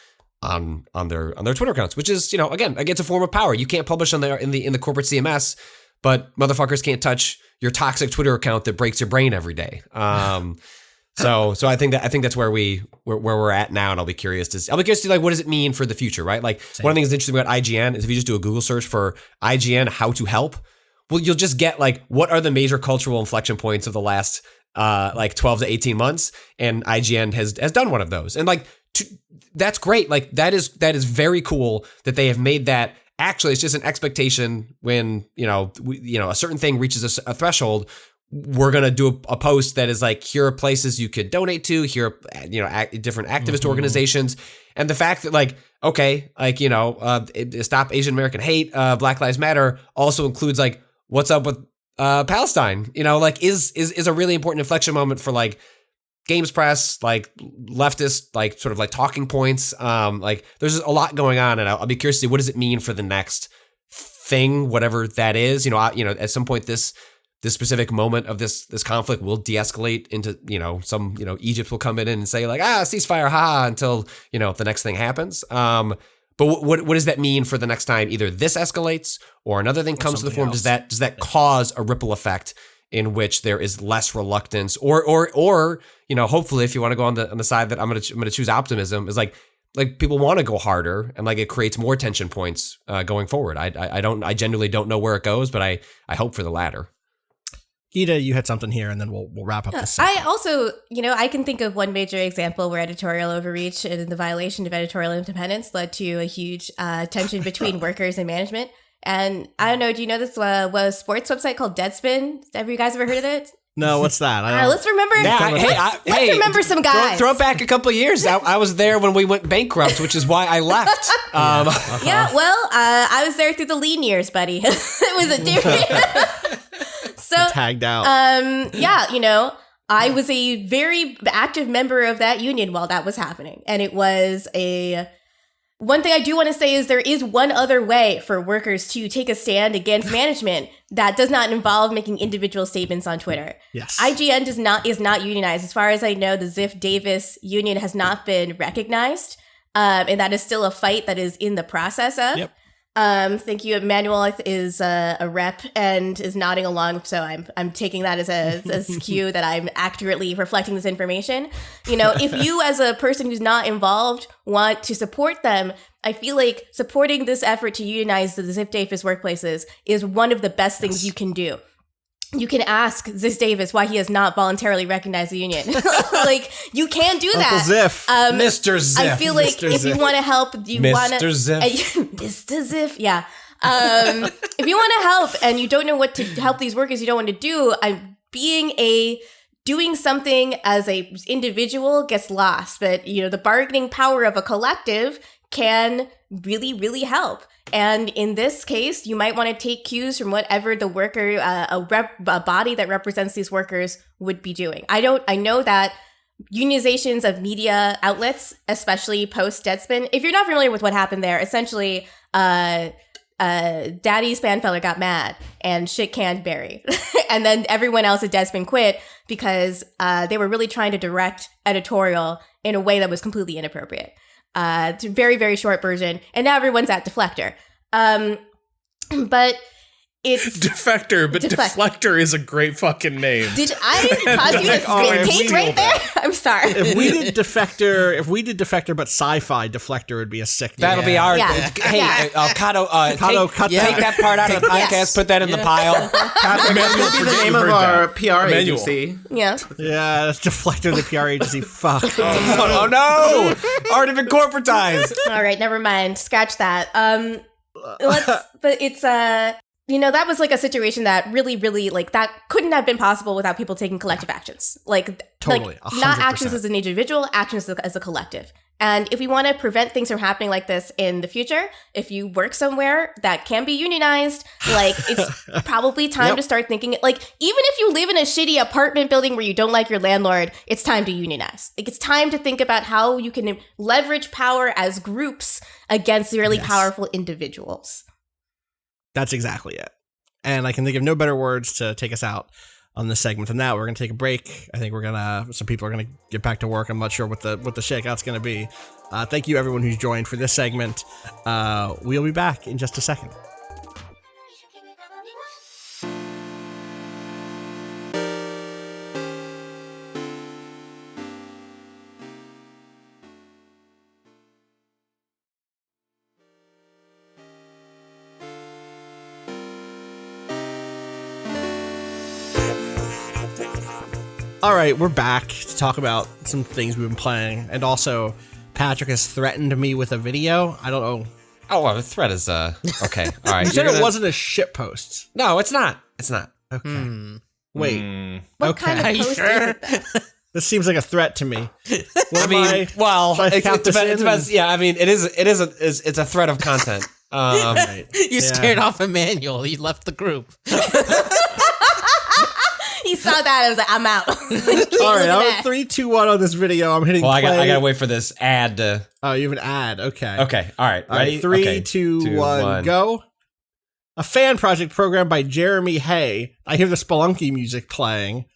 their Twitter accounts, which is, again, it's a form of power. You can't publish on there in the corporate CMS, but motherfuckers can't touch your toxic Twitter account that breaks your brain every day. So I think that's where we're at now, and I'll be curious to see like, what does it mean for the future, right? Like, one of the things that's interesting about IGN is if you just do a Google search for IGN how to help, well, you'll just get like, what are the major cultural inflection points of the last like 12 to 18 months, and IGN has done one of those, and like that's great. Like that is very cool that they have made that. Actually, it's just an expectation when a certain thing reaches a threshold. We're going to do a post that is like, here are places you could donate to, here are, different activist organizations. And the fact that like, okay, like, Stop Asian American Hate, Black Lives Matter also includes like, what's up with Palestine, like is a really important inflection moment for like games press, like leftist, like sort of like talking points. Like there's a lot going on, and I'll be curious to see what does it mean for the next thing, whatever that is. At some point this specific moment of this conflict will de-escalate into, some, Egypt will come in and say like, ceasefire, until, the next thing happens. But what does that mean for the next time either this escalates or another thing comes to the form? Else. Does that cause a ripple effect in which there is less reluctance or hopefully, if you want to go on the side that I'm going to choose optimism, is like people want to go harder, and like it creates more tension points going forward. I genuinely don't know where it goes, but I hope for the latter. Gita, you had something here, and then we'll wrap up this segment. I also, I can think of one major example where editorial overreach and the violation of editorial independence led to a huge tension between workers and management. And I don't know, do you know this was a sports website called Deadspin? Have you guys ever heard of it? No, what's that? Let's remember. Let's remember some guys. Throw it back a couple of years. I was there when we went bankrupt, which is why I left. Yeah, well, I was there through the lean years, buddy. It was a different. So tagged out. I was a very active member of that union while that was happening, and it was one thing I do want to say is there is one other way for workers to take a stand against management that does not involve making individual statements on Twitter. Yes. IGN is not unionized. As far as I know, the Ziff Davis union has not been recognized, and that is still a fight that is in the process of. Yep. Thank you. Emanuel is a rep and is nodding along, so I'm taking that as a cue that I'm accurately reflecting this information. If you as a person who's not involved want to support them, I feel like supporting this effort to unionize the Ziff Davis workplaces is one of the best things you can do. You can ask Ziff Davis why he has not voluntarily recognized the union. Like, you can do that. Uncle Ziff. Mr. Ziff. I feel like Mr. if you want to help, you want to... Mr. Ziff. Mr. Ziff, yeah. If you want to help and you don't know what to help these workers you don't want to do, doing something as a individual gets lost. But, the bargaining power of a collective can really, really help. And in this case, you might want to take cues from whatever the worker, a body that represents these workers would be doing. I know that unionizations of media outlets, especially post Deadspin, if you're not familiar with what happened there, essentially, Daddy Spanfeller got mad and shit canned Barry. And then everyone else at Deadspin quit because they were really trying to direct editorial in a way that was completely inappropriate. Very, very short version. And now everyone's at Deflector. But it's Defector, but Deflector is a great fucking name. Did I cause you to spit take right there? I'm sorry. If we did Defector, but sci-fi Deflector would be a sick name. That'll be our. Yeah. Hey, Cado, take that part out of the podcast. Put that in the pile. That will be the name of our PR agency. Yeah. Yeah, that's Deflector, the PR agency. Fuck. Oh no! Already been corporatized. All right, never mind. Scratch that. But it's that was like a situation that really, really like that couldn't have been possible without people taking collective actions. Totally, not 100%. actions as an individual, actions as a collective. And if we want to prevent things from happening like this in the future, if you work somewhere that can be unionized, like it's probably time to start thinking like even if you live in a shitty apartment building where you don't like your landlord, it's time to unionize. Like it's time to think about how you can leverage power as groups against really powerful individuals. That's exactly it. And I can think of no better words to take us out on this segment than that. We're going to take a break. I think some people are going to get back to work. I'm not sure what the shakeout's going to be. Thank you everyone who's joined for this segment. We'll be back in just a second. All right, we're back to talk about some things we've been playing, and also Patrick has threatened me with a video. I don't know. Oh, well, the threat is okay. All right, You said it wasn't a shit post. No, it's not. It's not. Okay. Wait. What kind of post is it then? This seems like a threat to me. I mean, it depends. Yeah, I mean, it's a threat of content. Right. You scared off Emanuel. He left the group. He saw that and was like, I'm out. All right, I'm 3, 2, 1 on this video. I'm hitting play. I gotta wait for this ad to... Oh, you have an ad. Okay. Okay, all right. Ready? 3, 2, 1, go. A fan project programmed by Jeremy Hay. I hear the Spelunky music playing.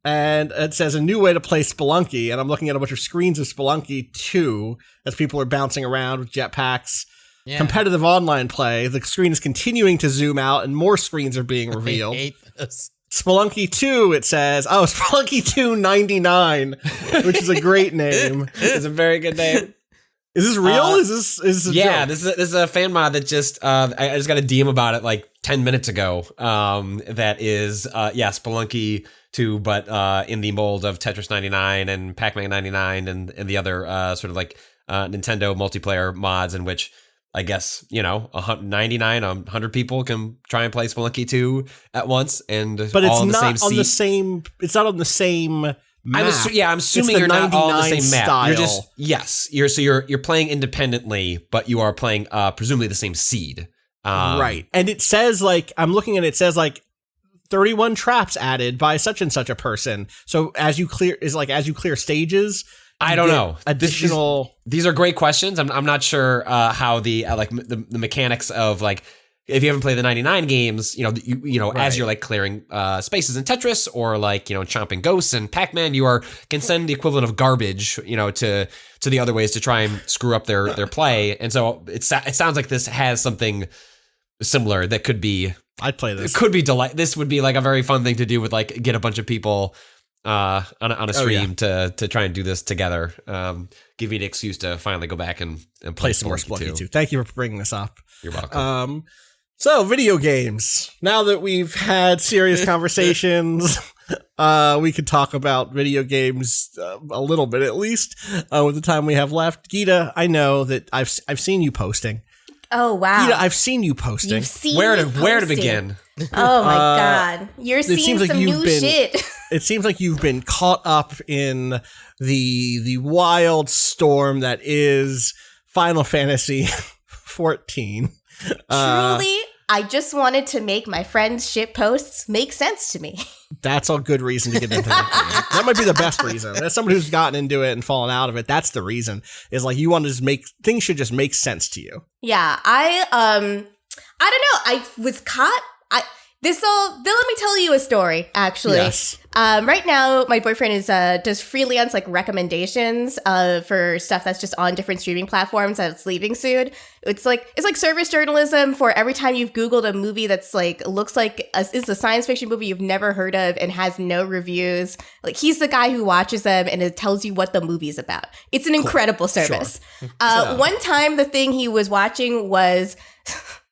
And it says a new way to play Spelunky. And I'm looking at a bunch of screens of Spelunky 2 as people are bouncing around with jetpacks. Yeah. Competitive online play. The screen is continuing to zoom out and more screens are being revealed. I hate this. Spelunky 2, it says. Oh, Spelunky 2 99, which is a great name. It's a very good name. Is this real? Is this a joke? This is a fan mod that just I just got a DM about it like 10 minutes ago. That is Spelunky 2, but in the mold of Tetris 99 and Pac-Man 99 and the other sort of like Nintendo multiplayer mods in which I guess, 100 people can try and play Spelunky 2 at once, and but all it's on not on the same. It's not on the same map. I'm assuming you're not all on the same map. Style. You're playing independently, but you are playing presumably the same seed. Right, and it says like I'm looking at it says like 31 traps added by such and such a person. So as you clear stages. I don't know. Additional. These are great questions. I'm not sure how the the mechanics of like if you haven't played the 99 games, as you're like clearing spaces in Tetris or like chomping ghosts and Pac-Man, you can send the equivalent of garbage to the other ways to try and screw up their play. And so it sounds like this has something similar that could be. I'd play this. It could be This would be like a very fun thing to do with like get a bunch of people. On a stream to try and do this together. Give you an excuse to finally go back and play some more Spelunky 2. Thank you for bringing this up. You're welcome. So video games. Now that we've had serious conversations, we could talk about video games a little bit at least with the time we have left. Gita, I know that I've seen you posting. Oh wow, Gita, I've seen you posting. You've seen where to begin? Oh my god, you're seeing some new shit. It seems like you've been caught up in the wild storm that is Final Fantasy XIV. Truly, I just wanted to make my friends' shit posts make sense to me. That's a good reason to get into that. That might be the best reason. As somebody who's gotten into it and fallen out of it, that's the reason. Is like you want to just things should just make sense to you. Yeah, I don't know. I was caught. let me tell you a story, actually. Yes. Right now, my boyfriend is does freelance like recommendations for stuff that's just on different streaming platforms that's leaving soon. It's like service journalism for every time you've Googled a movie that's like looks like is a science fiction movie you've never heard of and has no reviews. Like he's the guy who watches them and it tells you what the movie's about. It's an incredible service. Sure. One time, the thing he was watching was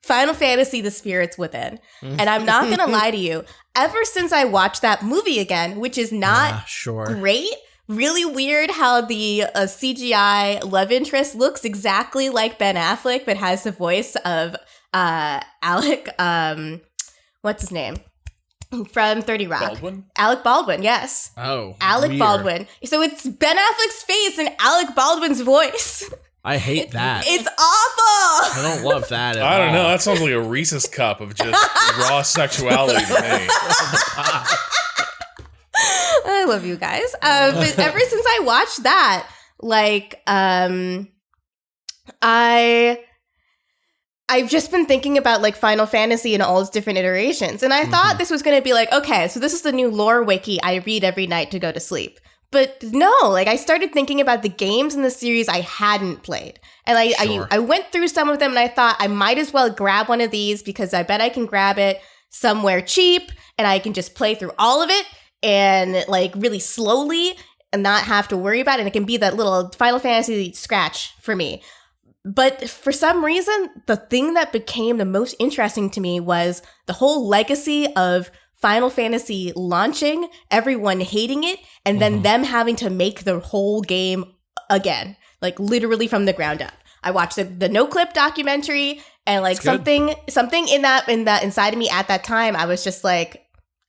Final Fantasy: The Spirits Within. And I'm not going to lie to you. Ever since I watched that movie again, which is not great, really weird how the CGI love interest looks exactly like Ben Affleck, but has the voice of Alec, what's his name? From 30 Rock. Baldwin? Alec Baldwin, yes. Oh, Alec weird. Baldwin. So it's Ben Affleck's face and Alec Baldwin's voice. I hate that. It's awful. I don't love that at I don't know. all. That sounds like a Reese's cup of just raw sexuality to me. I love you guys. But ever since I watched that, like, I've just been thinking about like Final Fantasy and all its different iterations. And I thought this was going to be like, okay, so this is the new lore wiki I read every night to go to sleep. But no, like I started thinking about the games in the series I hadn't played. And I went through some of them and I thought I might as well grab one of these because I bet I can grab it somewhere cheap and I can just play through all of it and like really slowly and not have to worry about it. And it can be that little Final Fantasy scratch for me. But for some reason, the thing that became the most interesting to me was the whole legacy of Final Fantasy launching, everyone hating it, and then them having to make the whole game again, like literally from the ground up. I watched the No Clip documentary, and like something in that inside of me at that time, I was just like,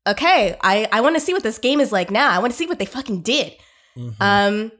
okay, I want to see what this game is like now. I want to see what they fucking did. And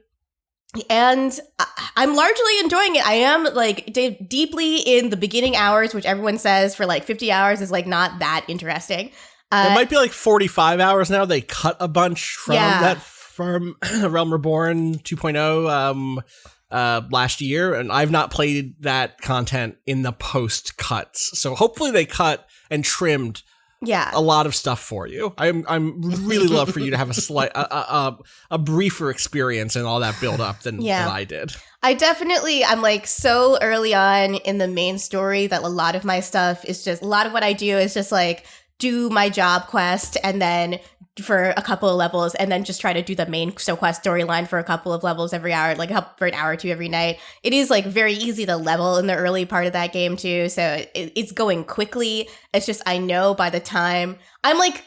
I'm largely enjoying it. I am like deeply in the beginning hours, which everyone says for like 50 hours is like not that interesting. It might be like 45 hours now. They cut a bunch from Realm Reborn 2.0 last year, and I've not played that content in the post cuts. So hopefully they cut and trimmed a lot of stuff for you. I'm really love for you to have a slight a briefer experience and all that build up than I did. I'm like so early on in the main story that a lot of my stuff is just a lot of what I do is just like do my job quest and then for a couple of levels and then just try to do the main quest storyline for a couple of levels every hour, like for an hour or two every night. It is like very easy to level in the early part of that game too. So it's going quickly. It's just, I know by the time I'm like,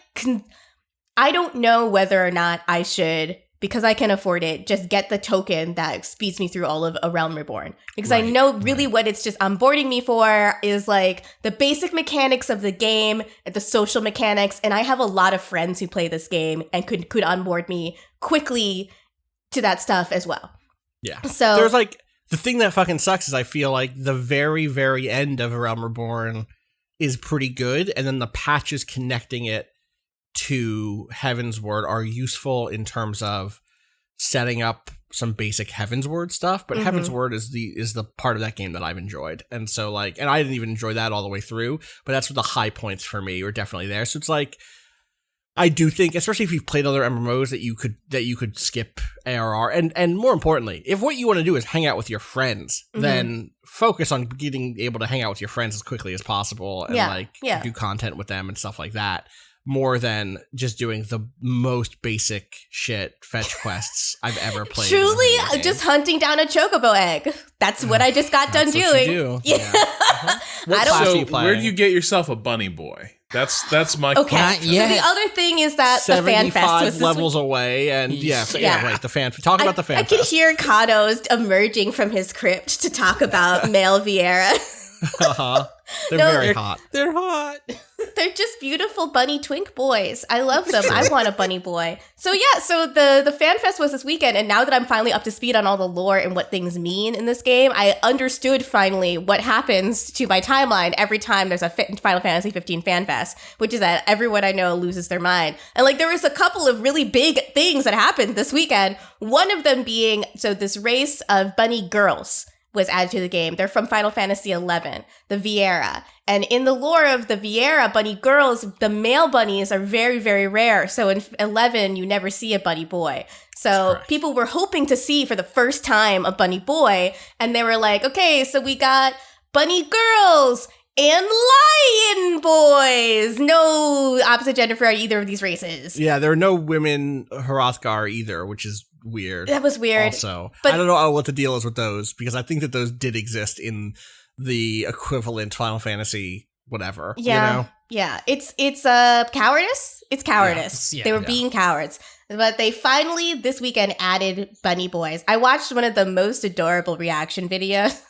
I don't know whether or not I should, because I can afford it, just get the token that speeds me through all of A Realm Reborn. Because I know really what it's just onboarding me for is like the basic mechanics of the game, the social mechanics, and I have a lot of friends who play this game and could onboard me quickly to that stuff as well. Yeah. So there's like, the thing that fucking sucks is I feel like the very, very end of A Realm Reborn is pretty good, and then the patches connecting it to Heaven's Word are useful in terms of setting up some basic Heaven's Word stuff, but Heaven's Word is the part of that game that I've enjoyed. And so like, and I didn't even enjoy that all the way through, but that's what the high points for me were definitely there. So it's like, I do think, especially if you've played other MMOs, that you could skip ARR, and more importantly, if what you want to do is hang out with your friends, then focus on getting able to hang out with your friends as quickly as possible and do content with them and stuff like that, more than just doing the most basic shit fetch quests I've ever played. Truly, just hunting down a chocobo egg. That's what I just got done doing. What you do. Yeah. What class are you So playing? where do you get yourself a bunny boy? That's my Okay. question. So the other thing is that the fan fest 75 was this levels away, and right, the fan. Talk about the fan. I could fest. hear Cado's emerging from his crypt to talk about male Vieira. They're very hot. They're hot. They're just beautiful bunny twink boys. I love them. I want a bunny boy. So the fan fest was this weekend, and now that I'm finally up to speed on all the lore and what things mean in this game, I understood finally what happens to my timeline every time there's a Final Fantasy XV fan fest, which is that everyone I know loses their mind. And like there was a couple of really big things that happened this weekend. One of them being this race of bunny girls was added to the game. They're from Final Fantasy XI, the Viera. And in the lore of the Viera bunny girls, the male bunnies are very, very rare. So in 11, you never see a bunny boy. So people were hoping to see for the first time a bunny boy. And they were like, okay, so we got bunny girls and lion boys. No opposite gender for either of these races. Yeah, there are no women Hrothgar either, which is weird. That was weird. Also, But I don't know what the deal is with those, because I think that those did exist in the equivalent Final Fantasy whatever. yeah, You know? yeah. It's cowardice. It's cowardice. Yeah, they were yeah. being cowards. But they finally this weekend added bunny boys. I watched one of the most adorable reaction videos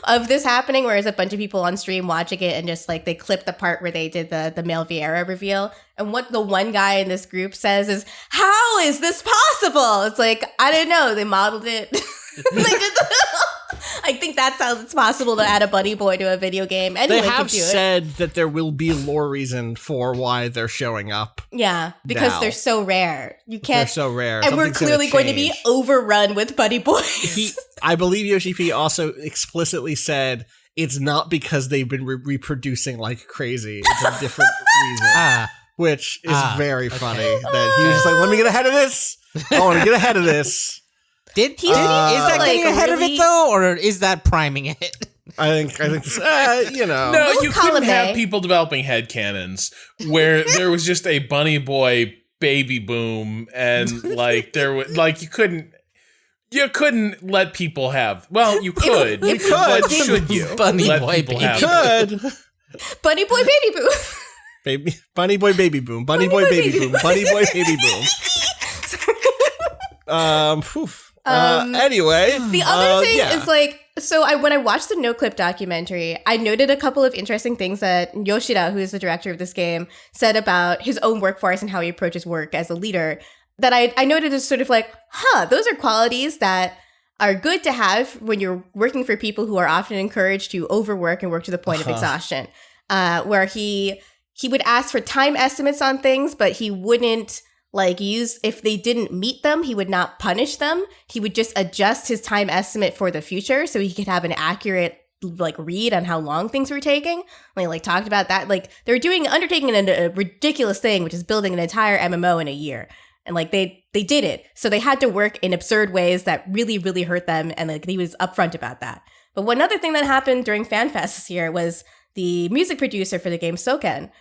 of this happening, where there's a bunch of people on stream watching it, and just like they clip the part where they did the male Viera reveal. And what the one guy in this group says is, "How is this possible?" It's like, I don't know. They modeled it. They did I think that's how it's possible to add a bunny boy to a video game. Anyone They can have do it. said that there will be a lore reason for why they're showing up. Yeah, because now. they're so rare. You They're can't. so rare. And we're Something's gonna clearly going to be change. overrun with bunny boys. I believe Yoshi P also explicitly said it's not because they've been reproducing like crazy. It's a different reason, which is very funny. That he was just like, "Let me get ahead of this. I want to get ahead of this." Is He's that like getting ahead of really- it though, or is that priming it? I think this, you know. No, Little you couldn't column have A. people developing headcanons where there was just a bunny boy baby boom, and like there was like you couldn't let people have. Well, you could. You could. But should you Bunny let boy people baby. have? Could. bunny boy baby boo. Baby, bunny boy, baby boom. Bunny boy, baby boom. Bunny boy, baby boom. Phew. Anyway, The other thing yeah. is like, so when I watched the No Clip documentary, I noted a couple of interesting things that Yoshida, who is the director of this game, said about his own workforce and how he approaches work as a leader. That I noted as sort of like, those are qualities that are good to have when you're working for people who are often encouraged to overwork and work to the point of exhaustion. Where he would ask for time estimates on things, but he wouldn't if they didn't meet them, he would not punish them. He would just adjust his time estimate for the future so he could have an accurate read on how long things were taking. We talked about that. They're undertaking a ridiculous thing, which is building an entire MMO in a year. And they did it. So they had to work in absurd ways that really, really hurt them. And he was upfront about that. But one other thing that happened during FanFest this year was the music producer for the game, Soken.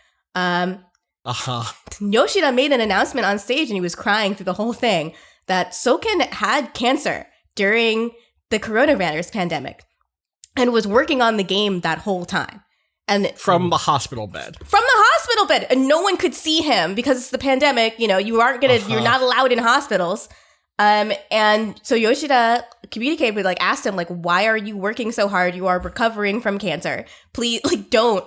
Yoshida made an announcement on stage, and he was crying through the whole thing, that Soken had cancer during the coronavirus pandemic and was working on the game that whole time. And from the hospital bed. And no one could see him because it's the pandemic. You aren't you're not allowed in hospitals. And so Yoshida communicated with, asked him, why are you working so hard? You are recovering from cancer. Please, don't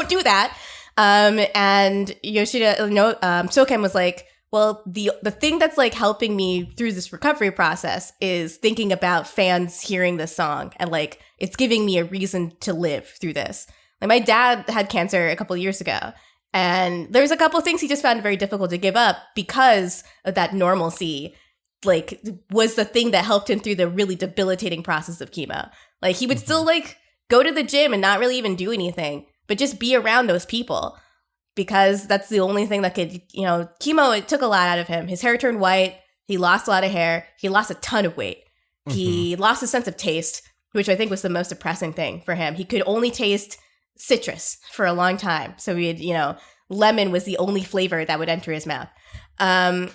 do that. And Yoshida, Soken was like, well, the thing that's helping me through this recovery process is thinking about fans hearing this song, and it's giving me a reason to live through this. My dad had cancer a couple of years ago, and there's a couple of things he just found very difficult to give up because of that normalcy, was the thing that helped him through the really debilitating process of chemo. He would still go to the gym and not really even do anything, but just be around those people, because that's the only thing that could, chemo, it took a lot out of him. His hair turned white. He lost a lot of hair. He lost a ton of weight. He lost his sense of taste, which I think was the most depressing thing for him. He could only taste citrus for a long time. So he had, lemon was the only flavor that would enter his mouth. And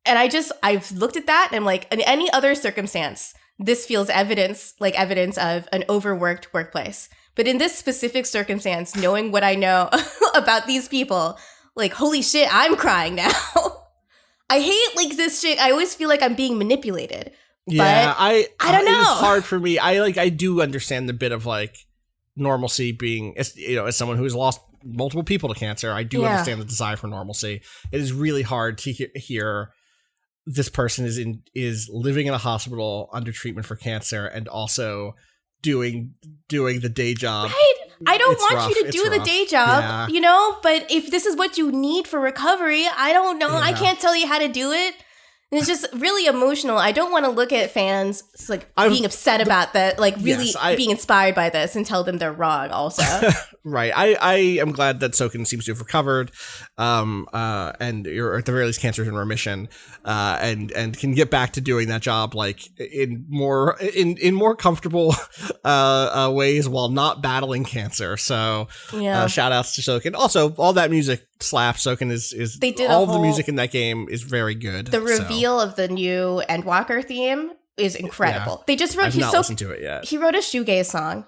I've looked at that, and in any other circumstance, this feels evidence of an overworked workplace. But in this specific circumstance, knowing what I know about these people, holy shit, I'm crying now. I hate this shit. I always feel like I'm being manipulated. Yeah, but I don't know. It's hard for me. I do understand the bit of normalcy being, as someone who has lost multiple people to cancer, I do understand the desire for normalcy. It is really hard to hear this person is living in a hospital under treatment for cancer and also doing the day job. Right. I don't It's want rough. you to It's do the rough. day job, Yeah. but if this is what you need for recovery, I don't know. I can't tell you how to do it. And it's just really emotional. I don't want to look at fans like being upset about that, like really being inspired by this and tell them they're wrong also. Right. I am glad that Soken seems to have recovered, and or at the very least cancer's in remission, and can get back to doing that job like in more comfortable ways while not battling cancer. So shout outs to Soken. Also, all that music slaps. Soken is they did all of the music in that game is very good. The reveal of the new Endwalker theme is incredible. Yeah. They just wrote. I've not listened to it yet. He wrote a shoegaze song.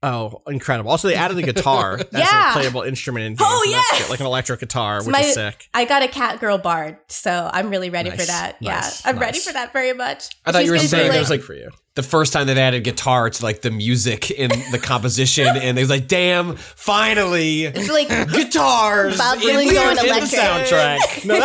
Oh, incredible. Also, they added the guitar as a playable instrument in games. Oh, yes! Like an electric guitar, which is sick. I got a cat girl bard, so I'm really ready for that. Nice, I'm ready for that very much. I thought you were saying it was like for you. The first time they've added guitar to like the music in the composition, and they was like, "Damn, finally, it's like guitars Bob in Dylan going the electric. soundtrack." No,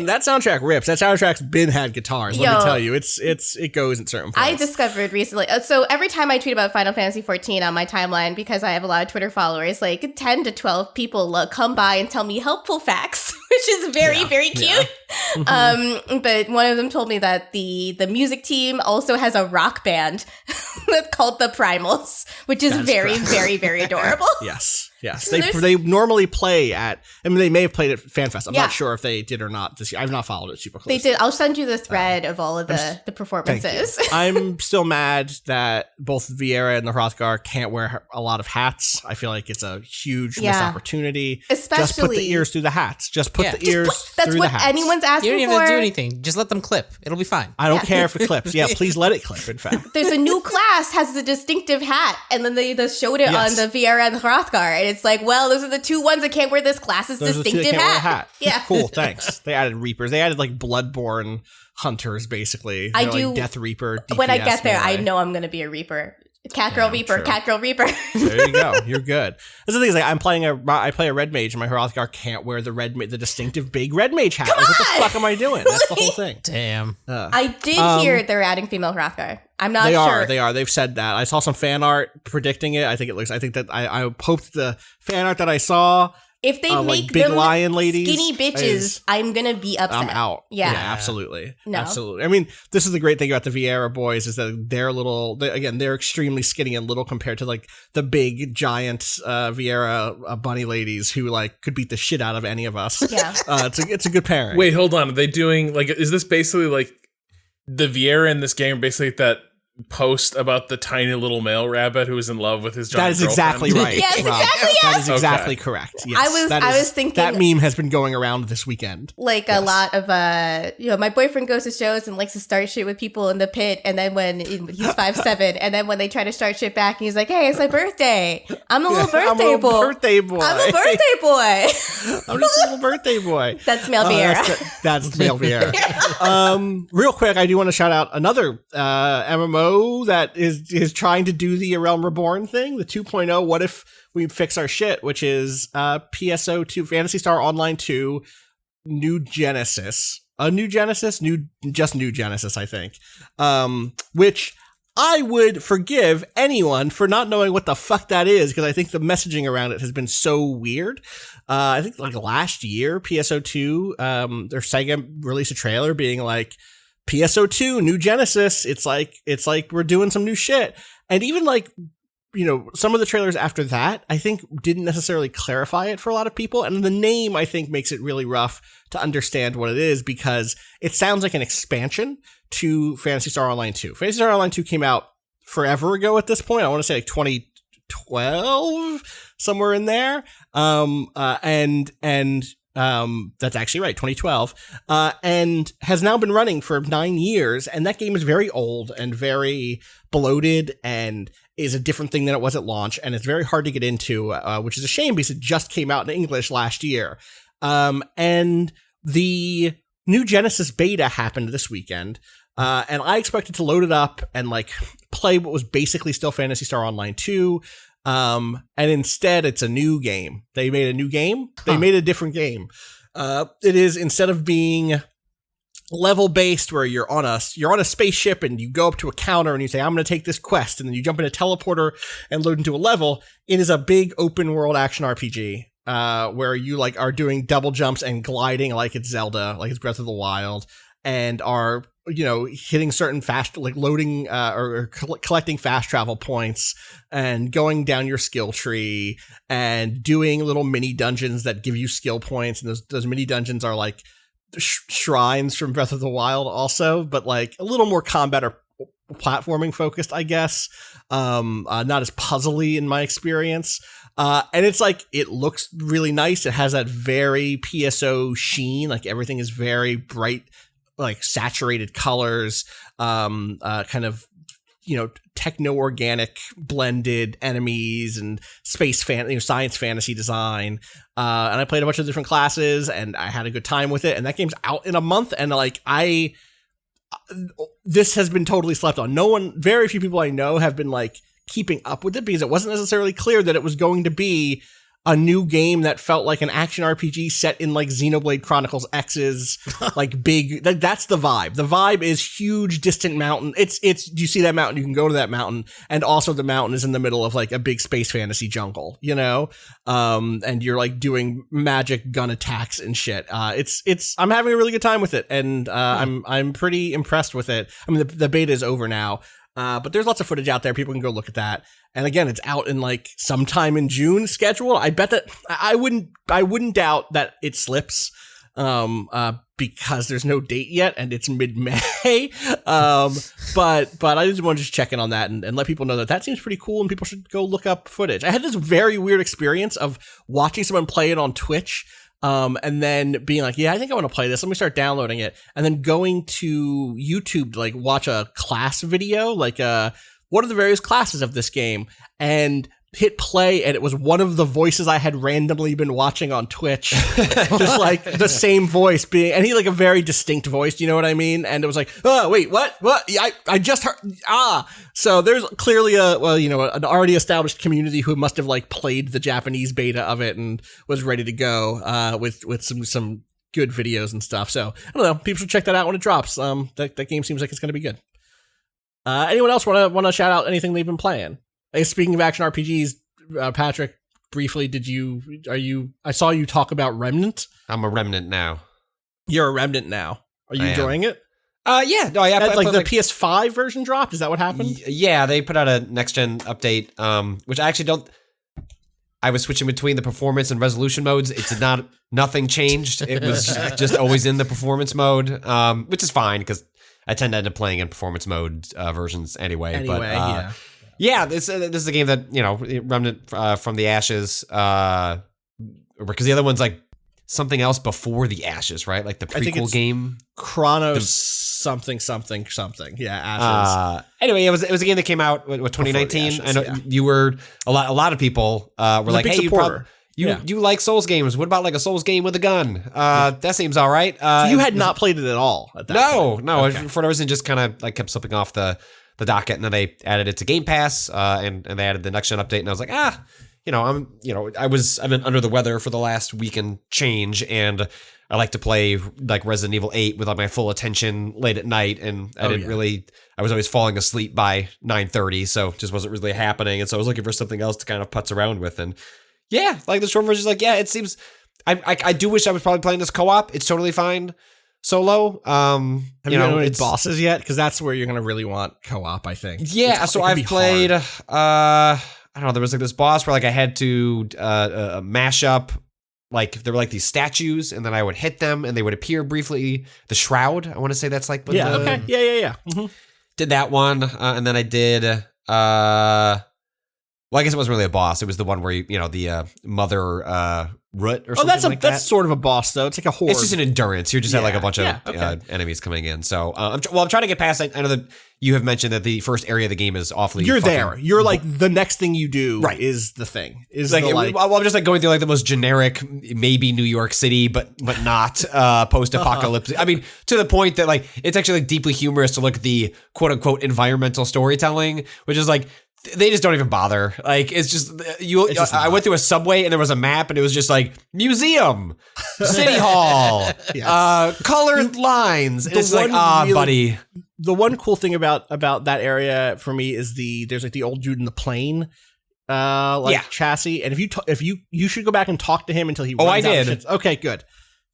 that soundtrack rips. That soundtrack's had guitars. Let me tell you, it goes in certain parts. I discovered recently. So every time I tweet about Final Fantasy XIV on my timeline, because I have a lot of Twitter followers, like 10 to 12 people come by and tell me helpful facts, which is very cute. Yeah. But one of them told me that the music team also has a rock band called the Primals, which is very, very, very adorable. Yes. So they normally play at, I mean, they may have played at FanFest. I'm not sure if they did or not this year. I've not followed it super closely. They did. I'll send you the thread of all of the performances. I'm still mad that both Vieira and the Hrothgar can't wear a lot of hats. I feel like it's a huge missed opportunity. Especially, just put the ears through the hats. Just put the ears through the hats. That's what anyone's asking for. You don't even have to do anything. Just let them clip. It'll be fine. I don't care if it clips. Yeah, please let it clip, in fact. There's a new class has a distinctive hat, and then they just showed it on the Vieira and the Hrothgar, and it's like, well, those are the two ones that can't wear this class's distinctive hat. Yeah, cool. Thanks. They added Reapers. They added like Bloodborne hunters, basically. I do like Death Reaper. DPS when I get there, melee. I know I'm going to be a Reaper. Cat girl Reaper. True. Cat girl Reaper. There you go. You're good. That's the thing is, like, I play a red mage, and my Hrothgar can't wear the distinctive big red mage hat. Like, what the fuck am I doing? That's the whole thing. Damn. I did hear they're adding female Hrothgar. I'm not sure. They are. They've said that. I saw some fan art predicting it. I think I hoped the fan art that I saw. If they make like big them lion ladies, skinny bitches, I'm gonna be upset. I'm out. Yeah, absolutely. No. Absolutely. I mean, this is the great thing about the Vieira boys is that they're extremely skinny and little compared to like the big giant Vieira bunny ladies who like could beat the shit out of any of us. Yeah, it's a good pairing. Wait, hold on. Are they doing like? Is this basically like the Vieira in this game? Basically that post about the tiny little male rabbit who is in love with his giant That is exactly right. Yes, exactly. That is exactly correct. Yes, I was thinking that meme has been going around this weekend. Like a lot of my boyfriend goes to shows and likes to start shit with people in the pit, and then when he's 5'7", and then when they try to start shit back, he's like, "Hey, it's my birthday. I'm a little birthday boy. I'm a birthday boy. I'm just a little birthday boy." That's male Vieira. That's male Vieira. Real quick, I do want to shout out another MMO that is trying to do the Realm Reborn thing, the 2.0. What if we fix our shit? Which is PSO2, Phantasy Star Online 2, New Genesis, New Genesis, I think. Which I would forgive anyone for not knowing what the fuck that is, because I think the messaging around it has been so weird. I think like last year, PSO2, their Sega released a trailer being like, PSO2, New Genesis. It's like we're doing some new shit. And even like, some of the trailers after that, I think didn't necessarily clarify it for a lot of people. And the name, I think, makes it really rough to understand what it is, because it sounds like an expansion to Phantasy Star Online 2. Phantasy Star Online 2 came out forever ago at this point. I want to say like 2012, somewhere in there. That's actually right, 2012, and has now been running for 9 years, and that game is very old and very bloated and is a different thing than it was at launch, and it's very hard to get into, which is a shame because it just came out in English last year. And the New Genesis beta happened this weekend, and I expected to load it up and like play what was basically still Phantasy Star Online 2, and instead it's a new game. They made a new game. They made a different game. It is, instead of being level based where you're on a spaceship and you go up to a counter and you say, I'm going to take this quest, and then you jump in a teleporter and load into a level. It is a big open world action RPG, where you like are doing double jumps and gliding like it's Zelda, like it's Breath of the Wild. and are, hitting certain fast, like loading or collecting fast travel points and going down your skill tree and doing little mini dungeons that give you skill points. And those mini dungeons are like shrines from Breath of the Wild also, but like a little more combat or platforming focused, I guess. Not as puzzly in my experience. And it's like, it looks really nice. It has that very PSO sheen. Like everything is very bright, like saturated colors, kind of, techno-organic blended enemies and science fantasy design. And I played a bunch of different classes and I had a good time with it. And that game's out in a month. And like, this has been totally slept on. Very few people I know have been like keeping up with it because it wasn't necessarily clear that it was going to be a new game that felt like an action RPG set in like Xenoblade Chronicles X's like big, that's the vibe. The vibe is huge distant mountain. It's you see that mountain, you can go to that mountain, and also the mountain is in the middle of like a big space fantasy jungle, and you're like doing magic gun attacks and shit. I'm having a really good time with it, and I'm pretty impressed with it. I mean, the beta is over now. But there's lots of footage out there. People can go look at that. And again, it's out in like sometime in June schedule. I bet that I wouldn't doubt that it slips, because there's no date yet and it's mid-May. But I just want to check in on that and let people know that seems pretty cool and people should go look up footage. I had this very weird experience of watching someone play it on Twitch. And then being like, yeah, I think I want to play this. Let me start downloading it. And then going to YouTube to like watch a class video, like, what are the various classes of this game? And hit play. And it was one of the voices I had randomly been watching on Twitch. Just like the same voice and he like a very distinct voice. You know what I mean? And it was like, oh, wait, what? I just heard, So there's clearly an already established community who must have like played the Japanese beta of it and was ready to go, with some good videos and stuff. So I don't know. People should check that out when it drops. That game seems like it's going to be good. Anyone else want to shout out anything they've been playing? Speaking of action RPGs, Patrick, briefly, I saw you talk about Remnant. I'm a Remnant now. You're a Remnant now. Are you enjoying it? Yeah. No, I like the PS5 version dropped? Is that what happened? Yeah, they put out a next-gen update, which I actually don't... I was switching between the performance and resolution modes. Nothing changed. It was just always in the performance mode, which is fine, because I tend to end up playing in performance mode versions anyway. But, yeah, this is a game that, Remnant from the Ashes, because the other one's like something else before the Ashes, right? Like the prequel game. Chronos something. Yeah, Ashes. Anyway, it was a game that came out with 2019. Ashes, I know you were a lot of people were like, hey, you like Souls games. What about like a Souls game with a gun? That seems all right. So you had not played it at all at that point. No. Okay. For whatever reason, just kind of like kept slipping off the docket, and then they added it to Game Pass, and they added the next gen update, and I was like, I've been under the weather for the last week and change, and I like to play like Resident Evil 8 with like my full attention late at night, and I was always falling asleep by 9:30, so it just wasn't really happening, and so I was looking for something else to kind of putz around with, and yeah, like the short version is like, yeah, it seems, I do wish I was probably playing this co-op. It's totally fine solo. Have you done any bosses yet? Because that's where you're gonna really want co-op, I think. Yeah, so I've played I don't know, there was like this boss where like I had to mash up, like there were like these statues, and then I would hit them and they would appear briefly. The Shroud, I want to say that's like okay. Yeah. Mm-hmm. Did that one, and then I did well, I guess it wasn't really a boss. It was the one where the mother root or something like that. That's sort of a boss, though. It's like a horde. It's just an endurance. You're just at like a bunch of enemies coming in. So I'm trying to get past it. I know that you have mentioned that the first area of the game is awfully. You're there. You're like the next thing you do is the thing. Is like, I'm just like going through like the most generic, maybe New York City, but not post-apocalyptic. I mean, to the point that like it's actually like deeply humorous to look at the quote unquote environmental storytelling, which is like. They just don't even bother. Like, it's just, I went through a subway and there was a map and it was just like, museum, city hall, colored lines. And it's like, buddy. The one cool thing about that area for me is there's like the old dude in the plane, chassis. And if you should go back and talk to him until he runs out of shit. Okay, good.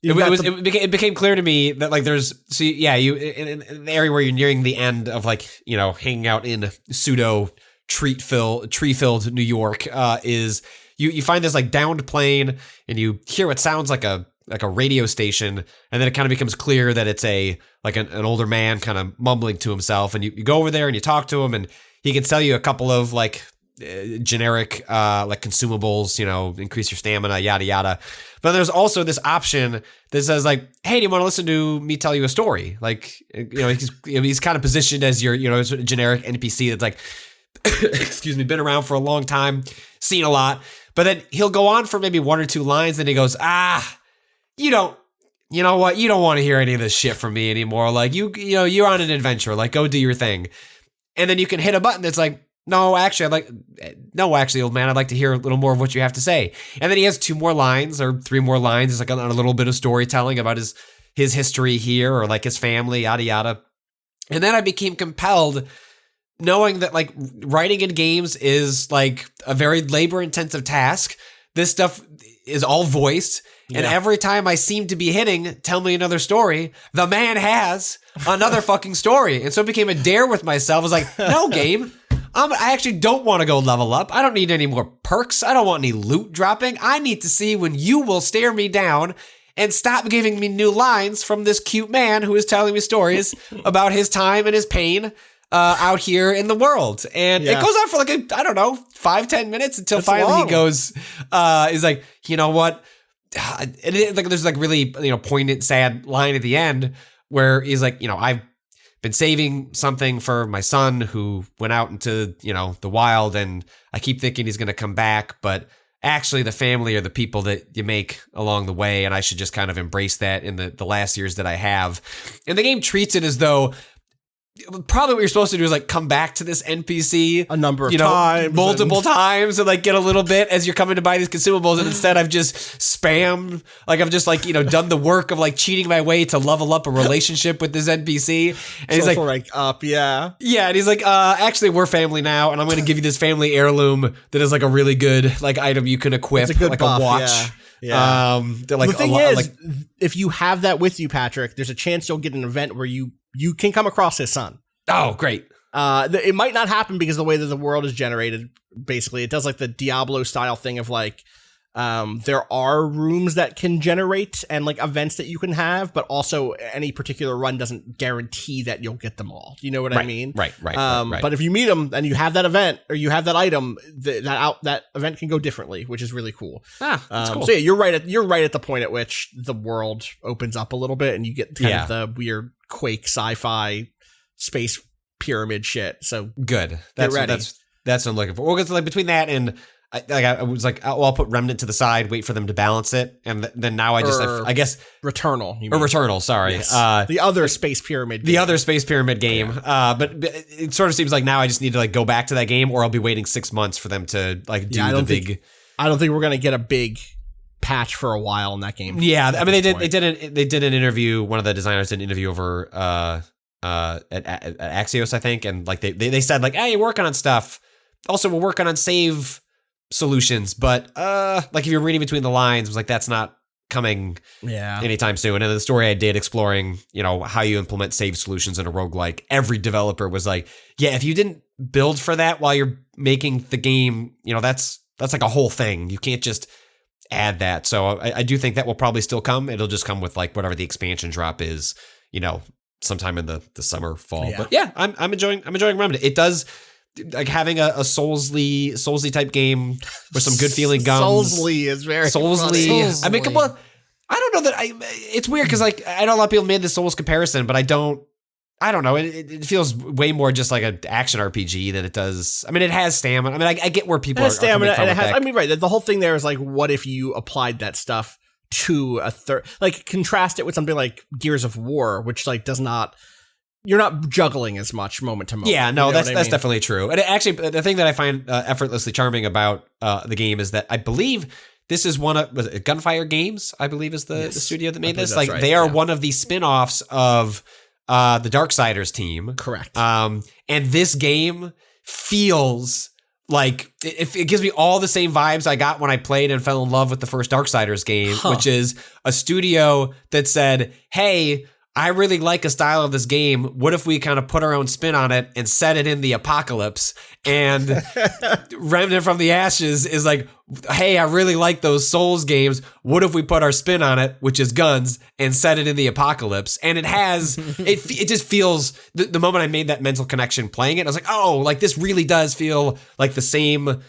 It became clear to me that like there's you in the area where you're nearing the end of like hanging out in pseudo tree filled New York is you find this like downed plane and you hear what sounds like a radio station, and then it kind of becomes clear that it's an older man kind of mumbling to himself, and you go over there and you talk to him, and he can sell you a couple of like generic like consumables, increase your stamina, yada yada. But there's also this option that says like, hey, do you want to listen to me tell you a story? Like, he's kind of positioned as your sort of generic NPC that's like excuse me, been around for a long time, seen a lot. But then he'll go on for maybe one or two lines, and he goes, you know what? You don't want to hear any of this shit from me anymore. Like you're on an adventure. Like go do your thing. And then you can hit a button that's like, no, actually, old man, I'd like to hear a little more of what you have to say. And then he has 2 more lines or 3 more lines. It's like a little bit of storytelling about his history here or like his family, yada yada. And then I became compelled, knowing that like writing in games is like a very labor intensive task. This stuff is all voiced. And every time I seem to be hitting, tell me another story, the man has another fucking story. And so it became a dare with myself. I was like, no, game. I actually don't want to go level up. I don't need any more perks. I don't want any loot dropping. I need to see when you will stare me down and stop giving me new lines from this cute man who is telling me stories about his time and his pain out here in the world. And it goes on for like 5-10 minutes until finally he goes, is like, you know what? There's like really poignant, sad line at the end where he's like, I've been saving something for my son who went out into the wild, and I keep thinking he's going to come back, but actually the family are the people that you make along the way, and I should just kind of embrace that in the last years that I have. And the game treats it as though probably what you're supposed to do is like come back to this NPC a number of times, multiple times, and like get a little bit as you're coming to buy these consumables. And instead I've just spammed, like I've just like, done the work of like cheating my way to level up a relationship with this NPC. And he's like, rank up. Yeah. And he's like, actually we're family now. And I'm going to give you this family heirloom that is like a really good like item you can equip, it's a good like buff, a watch. Yeah. Like the thing is, if you have that with you, Patrick, there's a chance you'll get an event where you can come across his son. Oh, great. It might not happen because the way that the world is generated, basically, it does like the Diablo style thing of like, there are rooms that can generate and like events that you can have, but also any particular run doesn't guarantee that you'll get them all. Do you know what I mean? Right. But if you meet them and you have that event or you have that item, that event can go differently, which is really cool. That's cool. So yeah, you're right at the point at which the world opens up a little bit and you get kind of the weird Quake sci-fi space pyramid shit. So good. Get ready. That's what I'm looking for. Well, because like between that and I was like, I'll put Remnant to the side, wait for them to balance it, and then now I guess Returnal. Or Returnal. Sorry, yes. The other space pyramid. The other space pyramid game. But it sort of seems like now I just need to like go back to that game, or I'll be waiting 6 months for them to like do the big. I don't think we're gonna get a big patch for a while in that game. Yeah, I mean they did an interview. One of the designers did an interview over at Axios, I think, and like they said like, hey, you're working on stuff. Also, we're working on save solutions, but like if you're reading between the lines, it was like that's not coming anytime soon. And the story I did exploring, how you implement save solutions in a roguelike, every developer was like, yeah, if you didn't build for that while you're making the game, that's like a whole thing. You can't just add that. So I do think that will probably still come. It'll just come with like whatever the expansion drop is, sometime in the summer, fall. Yeah. But yeah, I'm enjoying Remnant. It does like having a Soulsly type game with some good feeling guns. Soulsly is very Soulsly. funny. I mean, come on. I don't know that it's weird because like I know a lot of people made the Souls comparison, but I don't know. It feels way more just like an action RPG than it does. I mean, it has stamina. I mean, I get where people are stamina, coming from and it has. that. I mean, right. The whole thing there is like, what if you applied that stuff to a third? Like, contrast it with something like Gears of War, which like does not. You're not juggling as much moment to moment. Yeah, no, you know that's what I mean? definitely true. And actually, the thing that I find effortlessly charming about the game is that I believe this is was it Gunfire Games, I believe is the studio that made this. Like, they are one of the spin-offs of the Darksiders team. Correct. And this game feels like it gives me all the same vibes I got when I played and fell in love with the first Darksiders game, which is a studio that said, hey, I really like a style of this game. What if we kind of put our own spin on it and set it in the apocalypse? And Remnant from the Ashes is like, hey, I really like those Souls games. What if we put our spin on it, which is guns, and set it in the apocalypse? And it has, it just feels, the moment I made that mental connection playing it, I was like, oh, like this really does feel like the same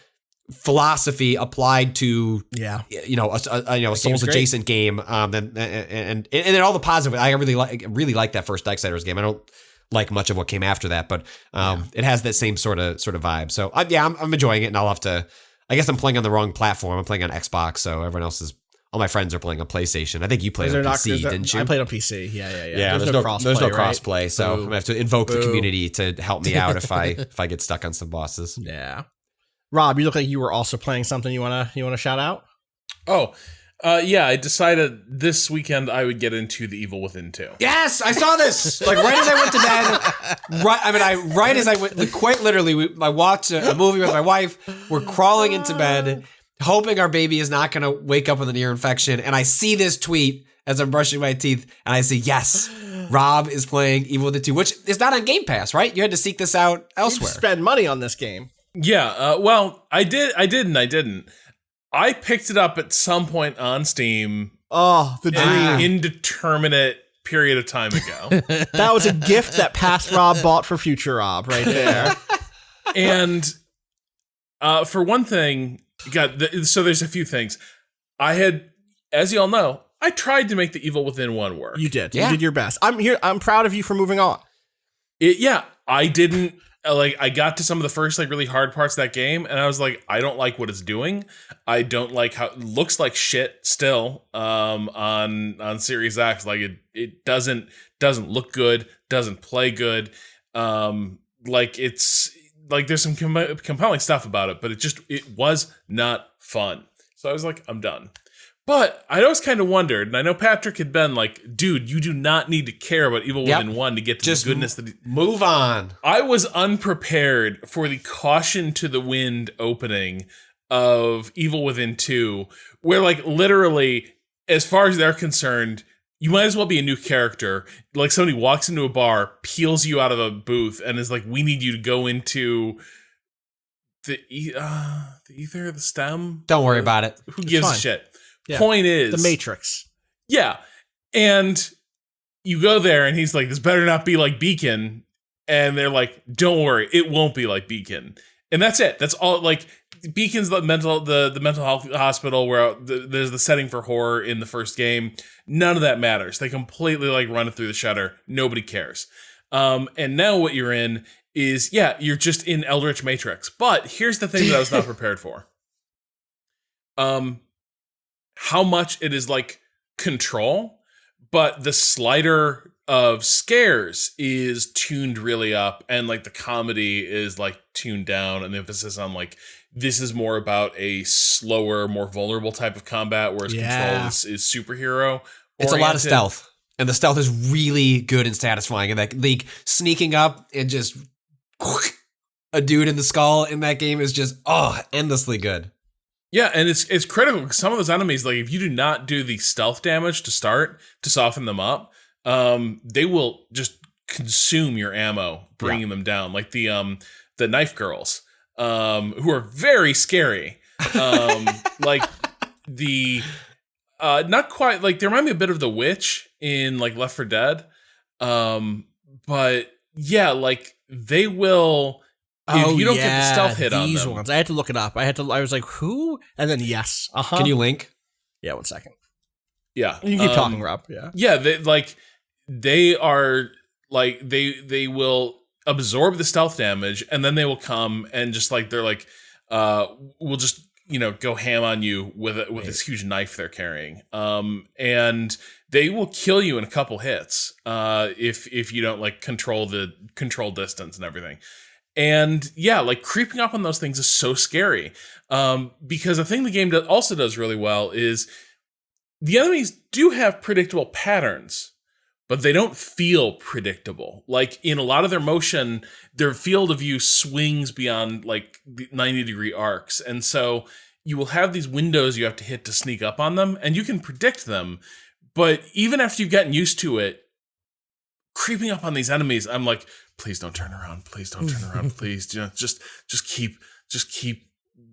philosophy applied to a Souls adjacent game, and all the positive. I really like that first Darksiders game. I don't like much of what came after that, but it has that same sort of vibe. So I'm enjoying it, and I'll have to. I guess I'm playing on the wrong platform. I'm playing on Xbox, so everyone else is. All my friends are playing on PlayStation. I think you played on PC, didn't you? I played on PC. Yeah. Yeah, there's no crossplay, so I'm gonna have to invoke the community to help me out if I get stuck on some bosses. Yeah. Rob, you look like you were also playing something you wanna shout out? Oh, I decided this weekend I would get into The Evil Within 2. Yes, I saw this. Like right as I went to bed. Right as I went, quite literally, I watched a movie with my wife. We're crawling into bed, hoping our baby is not going to wake up with an ear infection. And I see this tweet as I'm brushing my teeth, and I say, yes, Rob is playing Evil Within 2, which is not on Game Pass, right? You had to seek this out elsewhere. You spend money on this game. Yeah, well, I did and I didn't. I picked it up at some point on Steam. Oh, the dream. An indeterminate period of time ago. That was a gift that past Rob bought for future Rob right there. And for one thing, so there's a few things. I had, as you all know, I tried to make the Evil Within 1 work. You did. Yeah. You did your best. I'm proud of you for moving on. I didn't. I got to some of the first really hard parts of that game, and I was like, I don't like what it's doing. I don't like how it looks like shit still on Series X. Like it doesn't look good, doesn't play good. It's like there's some compelling stuff about it, but it was not fun. So I was like, I'm done. But I always kind of wondered, and I know Patrick had been like, dude, you do not need to care about Evil Within 1 to get to the goodness that... Move on. I was unprepared for the caution to the wind opening of Evil Within 2, where literally, as far as they're concerned, you might as well be a new character. Like somebody walks into a bar, peels you out of a booth, and is like, we need you to go into the ether, the stem. Don't worry about it. Who gives a shit? Yeah. Point is, The Matrix. Yeah. And you go there and he's like, this better not be like Beacon. And they're like, don't worry, it won't be like Beacon. And that's it. That's all. Beacon's the mental health hospital where there's the setting for horror in the first game. None of that matters. They completely run it through the shutter. Nobody cares. And now what you're in is, you're just in Eldritch Matrix. But here's the thing that I was not prepared for. How much it is Control, but the slider of scares is tuned really up, and the comedy is tuned down, and the emphasis on this is more about a slower, more vulnerable type of combat, whereas Control is superhero. It's a lot of stealth, and the stealth is really good and satisfying, and sneaking up and just a dude in the skull in that game is just endlessly good. Yeah, and it's critical because some of those enemies, if you do not do the stealth damage to start to soften them up, they will just consume your ammo, bringing them down. Like the knife girls, who are very scary. Not quite they remind me a bit of the witch in Left 4 Dead, but yeah, they will. If you don't get the stealth hit on them. Ones. I had to look it up. I was like, who? And then yes. Uh-huh. Can you link? Yeah, 1 second. Yeah. You keep talking, Rob. Yeah. Yeah, they are they will absorb the stealth damage, and then they will come and just we'll just go ham on you with this huge knife they're carrying. And they will kill you in a couple hits if you don't control distance and everything. And yeah, creeping up on those things is so scary. Because the thing the game also does really well is the enemies do have predictable patterns, but they don't feel predictable. Like in a lot of their motion, their field of view swings beyond like the 90-degree arcs. And so you will have these windows you have to hit to sneak up on them, and you can predict them. But even after you've gotten used to it, creeping up on these enemies, I'm like, please don't turn around. Please don't turn around. Please, just keep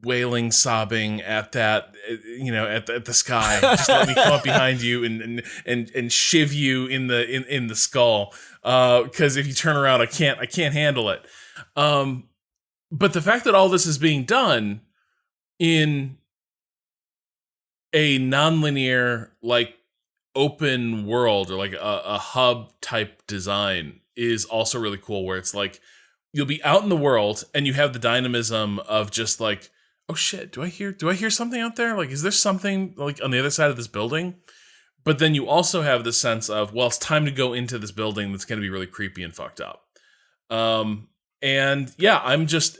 wailing, sobbing at that, at the sky. Just let me come up behind you and shiv you in the skull. Because if you turn around, I can't handle it. But the fact that all this is being done in a nonlinear, like, open world or like a hub type design is also really cool, where it's like you'll be out in the world and you have the dynamism of just like, oh shit, do I hear something out there? Like, is there something like on the other side of this building? But then you also have the sense of, well, it's time to go into this building that's going to be really creepy and fucked up. And yeah, I'm just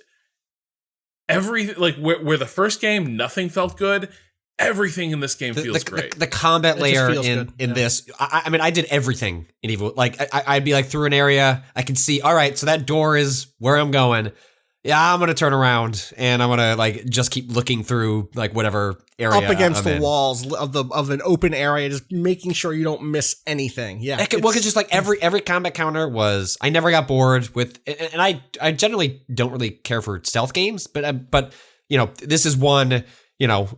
where the first game, nothing felt good. Everything in this game feels great. The combat layer in this, I mean, I did everything in Evil. Like, I'd be like through an area, I can see, all right, so that door is where I'm going. Yeah, I'm gonna turn around and I'm gonna like just keep looking through like whatever area up against I'm the in. walls of an open area, just making sure you don't miss anything. Yeah, It's just like every combat counter was. I never got bored with, and I generally don't really care for stealth games, but this is one.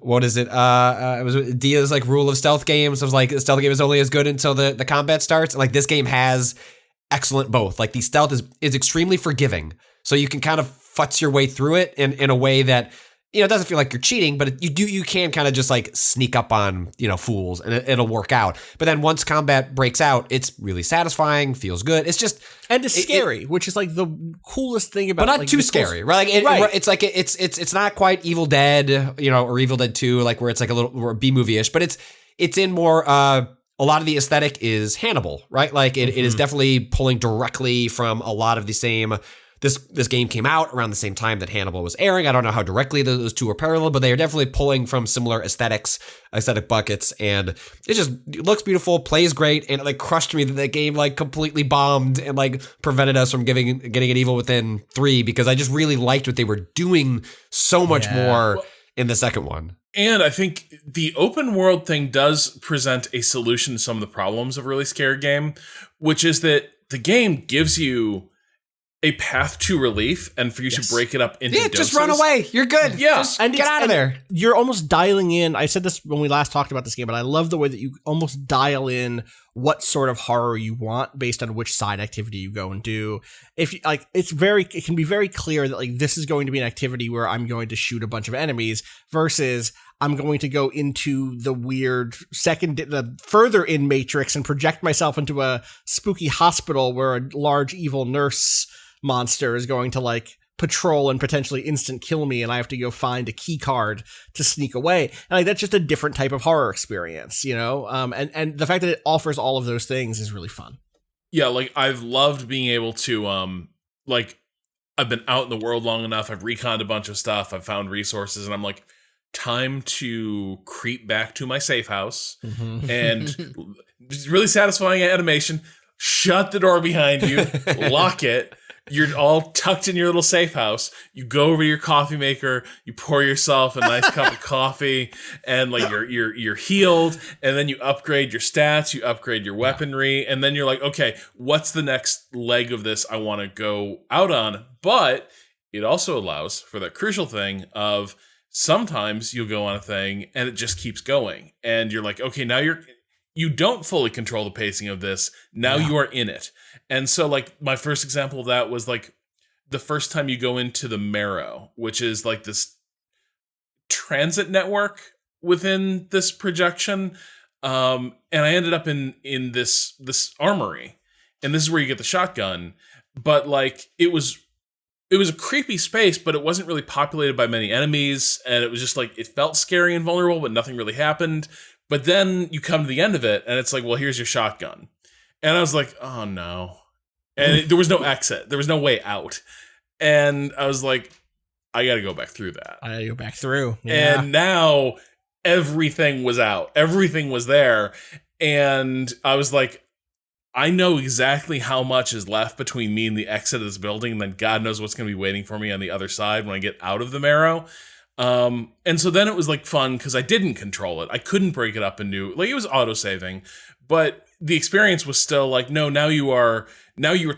What is it? It was Dia's like rule of stealth games. It was like the stealth game is only as good until the combat starts. And like this game has excellent both. Like the stealth is extremely forgiving. So you can kind of futz your way through it in a way that, it doesn't feel like you're cheating, but you can kind of just like sneak up on, fools and it'll work out. But then once combat breaks out, it's really satisfying, feels good. It's just, and it's scary, which is like the coolest thing about, but not like, too scary, right? Like it's like it's not quite Evil Dead, or Evil Dead 2, like where it's like a little more B movie-ish, but it's in more, a lot of the aesthetic is Hannibal, right? Like it is definitely pulling directly from a lot of the same. This game came out around the same time that Hannibal was airing. I don't know how directly those two are parallel, but they are definitely pulling from similar aesthetic buckets, and it looks beautiful, plays great, and it like crushed me that the game like completely bombed and like prevented us from getting an Evil Within 3, because I just really liked what they were doing so much more in the second one. And I think the open world thing does present a solution to some of the problems of a really scary game, which is that the game gives you a path to relief, and for you to break it up into doses. Just run away. You're good. Yeah. Just get out of there. You're almost dialing in. I said this when we last talked about this game, but I love the way that you almost dial in what sort of horror you want based on which side activity you go and do. If you, like, it can be very clear that like this is going to be an activity where I'm going to shoot a bunch of enemies versus I'm going to go into the weird the further in Matrix and project myself into a spooky hospital where a large evil nurse monster is going to like patrol and potentially instant kill me, and I have to go find a key card to sneak away. And like that's just a different type of horror experience, and the fact that it offers all of those things is really fun. Yeah, like I've loved being able to like I've been out in the world long enough, I've reconned a bunch of stuff, I've found resources, and I'm like, time to creep back to my safe house. And really satisfying animation, shut the door behind you, lock it. You're all tucked in your little safe house. You go over to your coffee maker, you pour yourself a nice cup of coffee, and like you're healed, and then you upgrade your stats, you upgrade your weaponry, and then you're like, okay, what's the next leg of this I want to go out on? But it also allows for that crucial thing of sometimes you'll go on a thing and it just keeps going, and you're like, okay, now you don't fully control the pacing of this. Now you are in it. And so like my first example of that was like the first time you go into the Marrow, which is like this transit network within this projection. And I ended up in this armory, and this is where you get the shotgun. But like it was a creepy space, but it wasn't really populated by many enemies. And it was just like, it felt scary and vulnerable, but nothing really happened. But then you come to the end of it, and it's like, well, here's your shotgun. And I was like, oh, no. And there was no exit. There was no way out. And I was like, I got to go back through that. I got to go back through. Yeah. And now everything was out. Everything was there. And I was like, I know exactly how much is left between me and the exit of this building, and then God knows what's going to be waiting for me on the other side when I get out of the marrow. And so then it was like fun because I didn't control it. I couldn't break it up into like it was auto-saving, but the experience was still like, no, now you are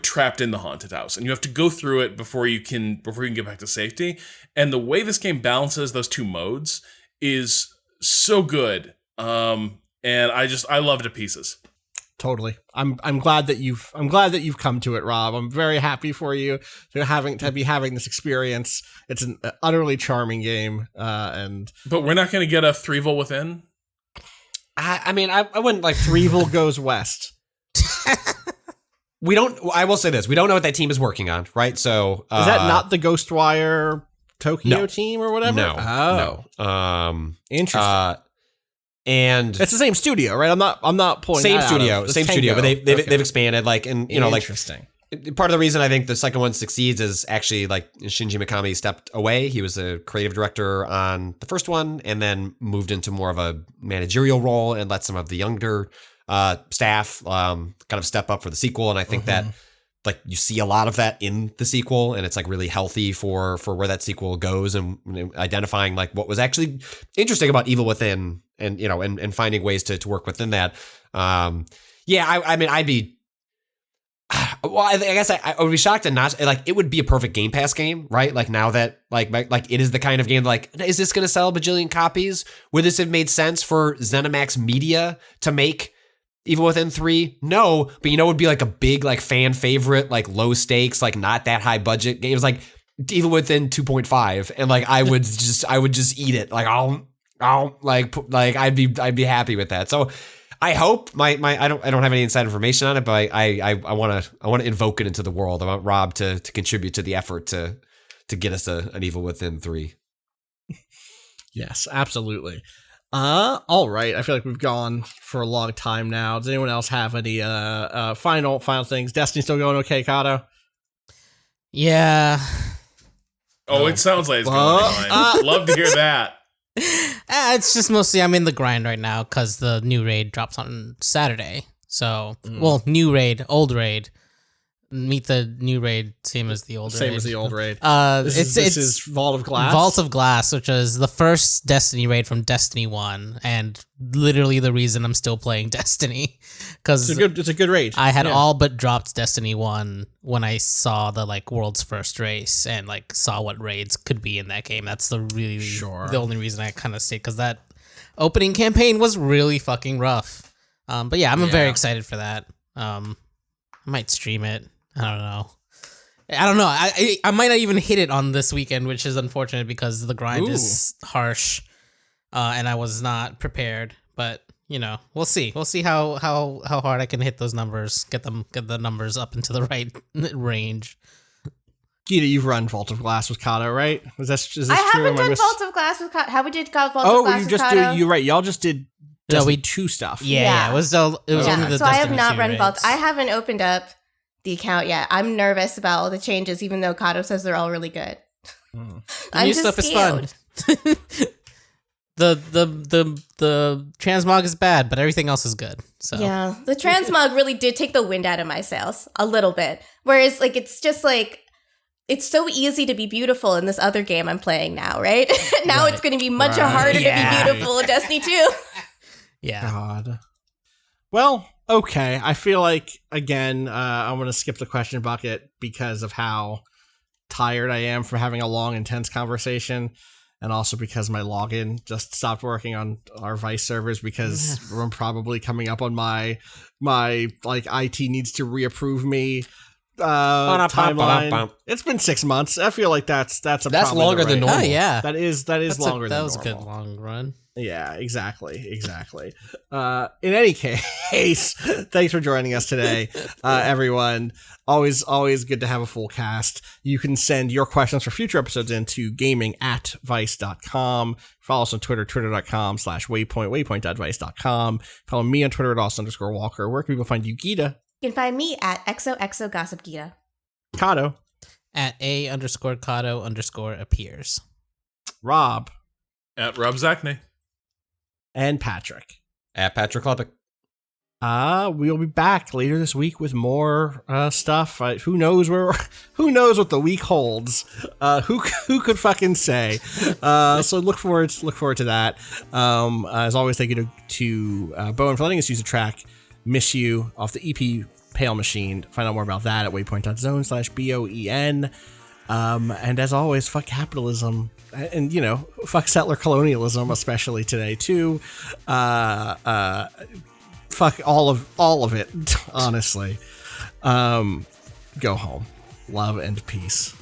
trapped in the haunted house and you have to go through it before you can get back to safety. And the way this game balances those two modes is so good. And I love it to pieces. Totally. I'm glad that you've come to it, Rob. I'm very happy for you to be having this experience. It's an utterly charming game. But we're not going to get a Threevil Within. I mean, I wouldn't like Threevil Goes West. We don't. I will say this: we don't know what that team is working on, right? So is that not the Ghostwire Tokyo team or whatever? No. Interesting. And it's the same studio, right? I'm not pulling same that studio, out of, same studio, but they've expanded, like, and you know, like, interesting. Part of the reason I think the second one succeeds is actually like Shinji Mikami stepped away. He was a creative director on the first one, and then moved into more of a managerial role and let some of the younger staff kind of step up for the sequel. And I think that like you see a lot of that in the sequel, and it's like really healthy for where that sequel goes, and identifying like what was actually interesting about Evil Within, and you know, and finding ways to work within that. I mean, I'd be. Well, I guess I would be shocked and not like it would be a perfect Game Pass game, right? Like now that like it is the kind of game like, is this going to sell a bajillion copies? Would this have made sense for ZeniMax Media to make Evil Within 3? No, but you know, it would be like a big like fan favorite, like low stakes, like not that high budget game. It was like Evil Within 2.5, and like I would just eat it. Like I'll like I'd be happy with that. So. I hope I don't have any inside information on it, but I want to invoke it into the world. I want Rob to contribute to the effort to get us an Evil Within 3. Yes, absolutely. All right. I feel like we've gone for a long time now. Does anyone else have any final things? Destiny still going okay, Cado? Yeah. Oh, it sounds like it's going fine. Love to hear that. It's just mostly I'm in the grind right now because the new raid drops on Saturday. So, well, new raid, old raid. Meet the new raid, same as the old raid. Same as the old raid. This is Vault of Glass? Vault of Glass, which is the first Destiny raid from Destiny 1, and literally the reason I'm still playing Destiny. Because it's a good raid. I had all but dropped Destiny 1 when I saw the like world's first race and like saw what raids could be in that game. That's the only reason I kind of stayed, because that opening campaign was really fucking rough. But yeah, I'm very excited for that. I might stream it. I don't know. I might not even hit it on this weekend, which is unfortunate because the grind is harsh, and I was not prepared. But you know, we'll see. We'll see how hard I can hit those numbers. Get the numbers up into the right range. Gita, you've run Vault of Glass with Cado, right? Is this true? I haven't done Vault of Glass with Cado. How we did Vault of Glass with Cado? You're right. Y'all just did. No, we 2 stuff. Yeah. It was only the so I have Destiny not 2 run raids. Vault. I haven't opened up the account yet. I'm nervous about all the changes, even though Cado says they're all really good. The new stuff is fun. The transmog is bad, but everything else is good. So yeah, the transmog really did take the wind out of my sails a little bit. Whereas like it's just like it's so easy to be beautiful in this other game I'm playing now, right? Now it's going to be much harder to be beautiful in Destiny 2. Yeah. God. Well, okay. I feel like, again, I'm going to skip the question bucket because of how tired I am from having a long, intense conversation, and also because my login just stopped working on our Vice servers because I'm probably coming up on my like IT needs to reapprove me timeline. It's been 6 months. I feel like that's longer than normal. Oh yeah, that is longer than normal. That was a good long run. Yeah, exactly. In any case, thanks for joining us today, everyone. Always good to have a full cast. You can send your questions for future episodes into gaming@vice.com. Follow us on Twitter, twitter.com/waypoint, waypoint.vice.com. Follow me on Twitter at @Austin_Walker. Where can people find you, Gita? You can find me at XOXOGossipGita. Cado. At @A_Cado_appears. Rob. At Rob Zachney. And Patrick. At Patrick Klepek. we'll be back later this week with more stuff. Who knows what the week holds? Who could fucking say? So look forward to that. As always, thank you to Bowen for letting us use the track "Miss You" off the EP Pale Machine. Find out more about that at waypoint.zone/BOEN. And as always, fuck capitalism, and fuck settler colonialism, especially today too. Fuck all of it, honestly. Go home. Love and peace.